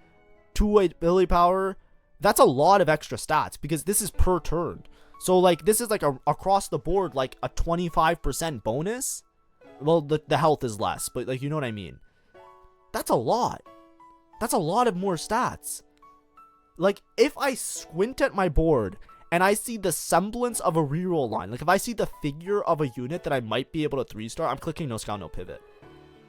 2 ability power. That's a lot of extra stats because this is per turn. So like this is like a across the board like a 25% bonus. Well, the health is less, but like you know what I mean. That's a lot. That's a lot of more stats. Like, if I squint at my board and I see the semblance of a reroll line, like if I see the figure of a unit that I might be able to 3-star, I'm clicking no scout, no pivot.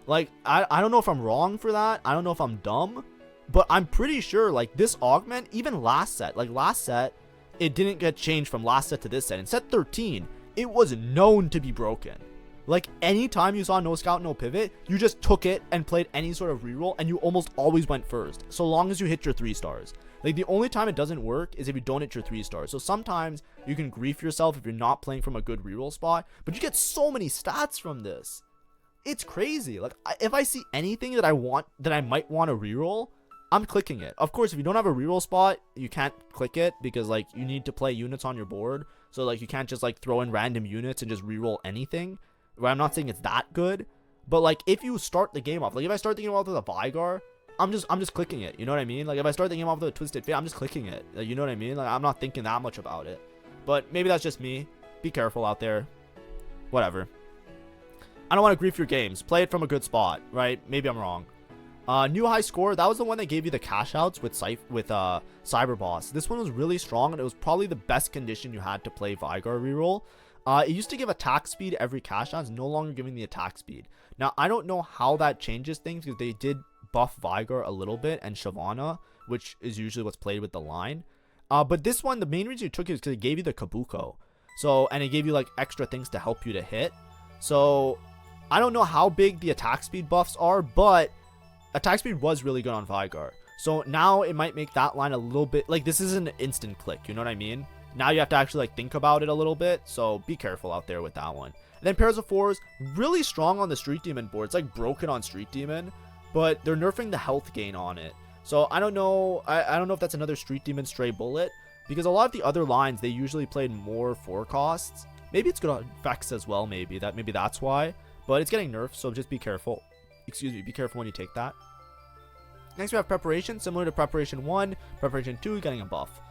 Like, I don't know if I'm wrong for that. I don't know if I'm dumb. But I'm pretty sure, like, this augment, even last set, it didn't get changed from last set to this set. In set 13, it was known to be broken. Like, anytime you saw no scout, no pivot, you just took it and played any sort of reroll, and you almost always went first, so long as you hit your 3 stars. Like, the only time it doesn't work is if you don't hit your 3 stars. So sometimes you can grief yourself if you're not playing from a good reroll spot, but you get so many stats from this. It's crazy. Like, if I see anything that I might want to reroll, I'm clicking it. Of course, if you don't have a reroll spot, you can't click it because, like, you need to play units on your board. So, like, you can't just, like, throw in random units and just reroll anything. Right, I'm not saying it's that good, but like if you start the game off, like if I start the game off with a Vanguard, I'm just clicking it. You know what I mean? Like if I start the game off with a Twisted Fate, I'm just clicking it. Like, you know what I mean? Like I'm not thinking that much about it. But maybe that's just me. Be careful out there. Whatever. I don't want to grief your games. Play it from a good spot, right? Maybe I'm wrong. New high score. That was the one that gave you the cash outs with Cyber Boss. This one was really strong, and it was probably the best condition you had to play Vanguard reroll. It used to give attack speed every cash out. It's no longer giving the attack speed. Now, I don't know how that changes things because they did buff Vanguard a little bit and Shyvana, which is usually what's played with the line. But this one, the main reason you took it is because it gave you the Kabuko. So, and it gave you like extra things to help you to hit. So, I don't know how big the attack speed buffs are, but attack speed was really good on Vanguard. So now it might make that line a little bit, like this isn't an instant click, you know what I mean? Now you have to actually like think about it a little bit, so be careful out there with that one. And then pairs of 4s, really strong on the Street Demon board. It's like broken on Street Demon, but they're nerfing the health gain on it. So I don't know, I don't know if that's another Street Demon stray bullet, because a lot of the other lines, they usually played more 4 costs. Maybe it's good on Vex as well, maybe that's why, but it's getting nerfed, so just be careful. Excuse me, be careful when you take that. Next we have Preparation, similar to Preparation 1, Preparation 2 getting a buff.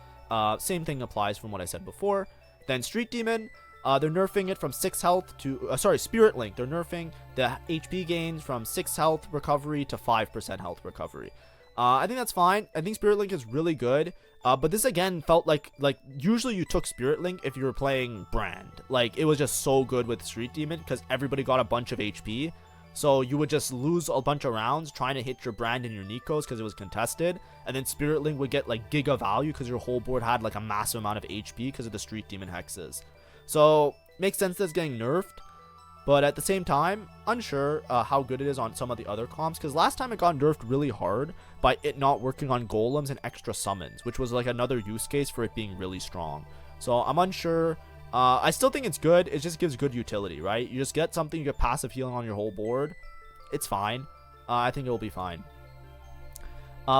Same thing applies from what I said before. Then Street Demon, they're nerfing it from 6 health to, Spirit Link. They're nerfing the HP gains from 6 health recovery to 5% health recovery. I think that's fine. I think Spirit Link is really good. But this again felt like usually you took Spirit Link if you were playing Brand. Like it was just so good with Street Demon because everybody got a bunch of HP. So you would just lose a bunch of rounds trying to hit your Brand and your Nikos because it was contested. And then Spirit Link would get like giga value because your whole board had like a massive amount of HP because of the Street Demon hexes. So makes sense that it's getting nerfed. But at the same time, unsure how good it is on some of the other comps. Because last time it got nerfed really hard by it not working on golems and extra summons. Which was like another use case for it being really strong. So I'm unsure. I still think it's good. It just gives good utility, right? You just get something, you get passive healing on your whole board. It's fine. I think it will be fine.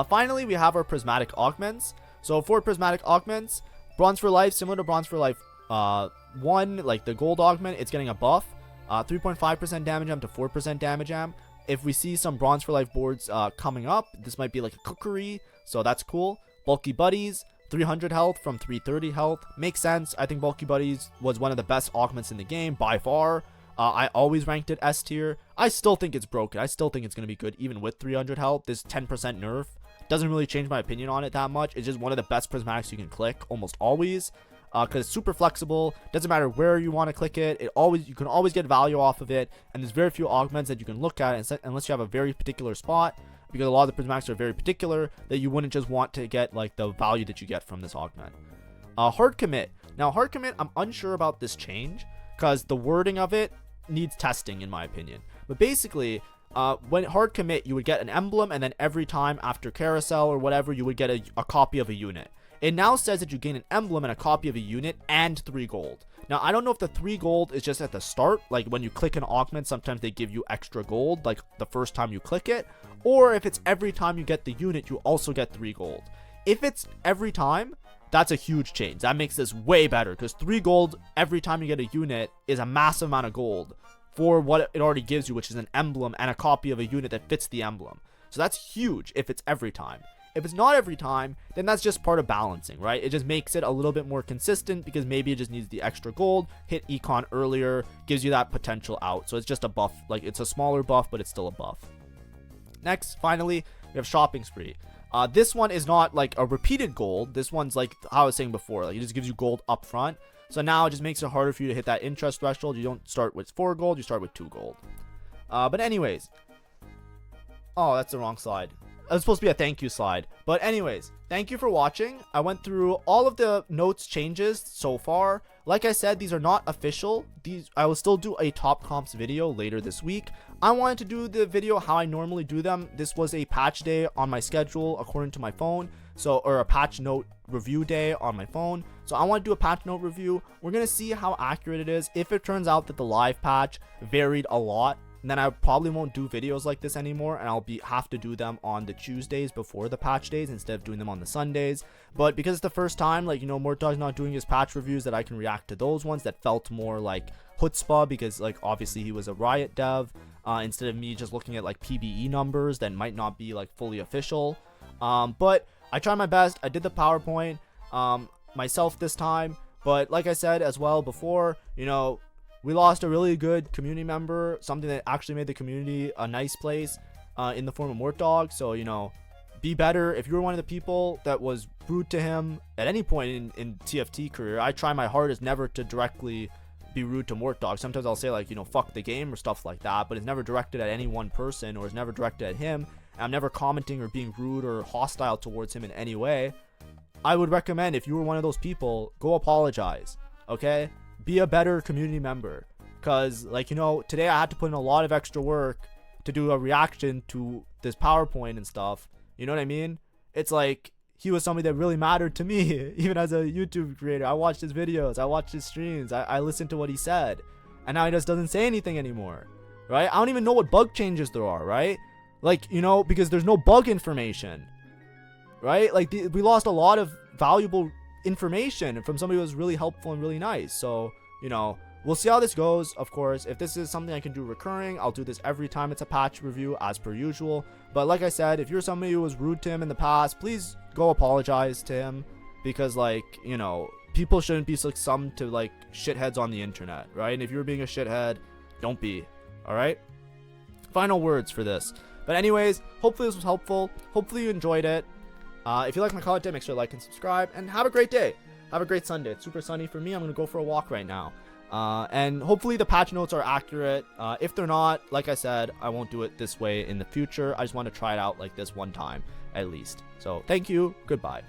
Finally, we have our Prismatic Augments. So for Prismatic Augments, Bronze for Life, similar to Bronze for Life 1, like the Gold Augment, it's getting a buff. 3.5% damage amp to 4% damage amp. If we see some Bronze for Life boards coming up, this might be like a cookery, so that's cool. Bulky Buddies, 300 health from 330 health. Makes sense. I think Bulky Buddies was one of the best augments in the game by far. I always ranked it S tier. I still think it's broken. I still think it's going to be good even with 300 health. This 10% nerf doesn't really change my opinion on it that much. It's just one of the best prismatics you can click almost always. Because it's super flexible. Doesn't matter where you want to click it. You can always get value off of it. And there's very few augments that you can look at unless you have a very particular spot. Because a lot of the prismatics are very particular that you wouldn't just want to get like the value that you get from this augment. Hard commit. Now, hard commit, I'm unsure about this change because the wording of it needs testing in my opinion. But basically, when hard commit, you would get an emblem, and then every time after carousel or whatever, you would get a copy of a unit. It now says that you gain an emblem and a copy of a unit and 3 gold. Now, I don't know if the 3 gold is just at the start, like when you click an augment, sometimes they give you extra gold, like the first time you click it, or if it's every time you get the unit, you also get 3 gold. If it's every time, that's a huge change. That makes this way better, because 3 gold every time you get a unit is a massive amount of gold for what it already gives you, which is an emblem and a copy of a unit that fits the emblem. So that's huge if it's every time. If it's not every time, then that's just part of balancing, right? It just makes it a little bit more consistent because maybe it just needs the extra gold, hit econ earlier, gives you that potential out. So it's just a buff, like it's a smaller buff, but it's still a buff. Next, finally, we have shopping spree. This one is not like a repeated gold. This one's like how I was saying before, like it just gives you gold up front. So now it just makes it harder for you to hit that interest threshold. You don't start with 4 gold, you start with 2 gold. But anyways, oh, that's the wrong slide. It was supposed to be a thank you slide. But anyways, thank you for watching. I went through all of the notes changes so far. Like I said, these are not official. I will still do a top comps video later this week. I wanted to do the video how I normally do them. This was a patch day on my schedule according to my phone. So, or a patch note review day on my phone. So I want to do a patch note review. We're going to see how accurate it is. If it turns out that the live patch varied a lot, then I probably won't do videos like this anymore, and I'll have to do them on the Tuesdays before the patch days instead of doing them on the Sundays. But because it's the first time, like, you know, Mortdog's not doing his patch reviews, that I can react to those ones that felt more like chutzpah, because like obviously he was a Riot dev, instead of me just looking at like PBE numbers that might not be like fully official. But I tried my best. I did the PowerPoint myself this time, but like I said as well before, you know, we lost a really good community member, something that actually made the community a nice place, in the form of Mortdog. So, you know, be better. If you're one of the people that was rude to him at any point in TFT career, I try my hardest never to directly be rude to Mortdog. Sometimes I'll say like, you know, fuck the game or stuff like that, but it's never directed at any one person, or it's never directed at him. And I'm never commenting or being rude or hostile towards him in any way. I would recommend, if you were one of those people, go apologize, okay? Be a better community member, because like, you know, today I had to put in a lot of extra work to do a reaction to this PowerPoint and stuff. You know what I mean? It's like he was somebody that really mattered to me even as a YouTube creator. I watched his videos, I watched his streams, I listened to what he said, and now he just doesn't say anything anymore, right? I don't even know what bug changes there are, right? Like, you know, because there's no bug information, right? Like we lost a lot of valuable information from somebody who was really helpful and really nice. So, you know, we'll see how this goes. Of course, if this is something I can do recurring, I'll do this every time it's a patch review as per usual. But like I said, if you're somebody who was rude to him in the past, please go apologize to him, because like, you know, people shouldn't be some to like shitheads on the internet, right? And if you're being a shithead, don't be. All right, final words for this. But anyways, hopefully this was helpful. Hopefully you enjoyed it. If you like my content, make sure to like and subscribe, and have a great day. Have a great Sunday. It's super sunny for me. I'm going to go for a walk right now. And hopefully the patch notes are accurate. If they're not, like I said, I won't do it this way in the future. I just want to try it out like this one time at least. So thank you. Goodbye.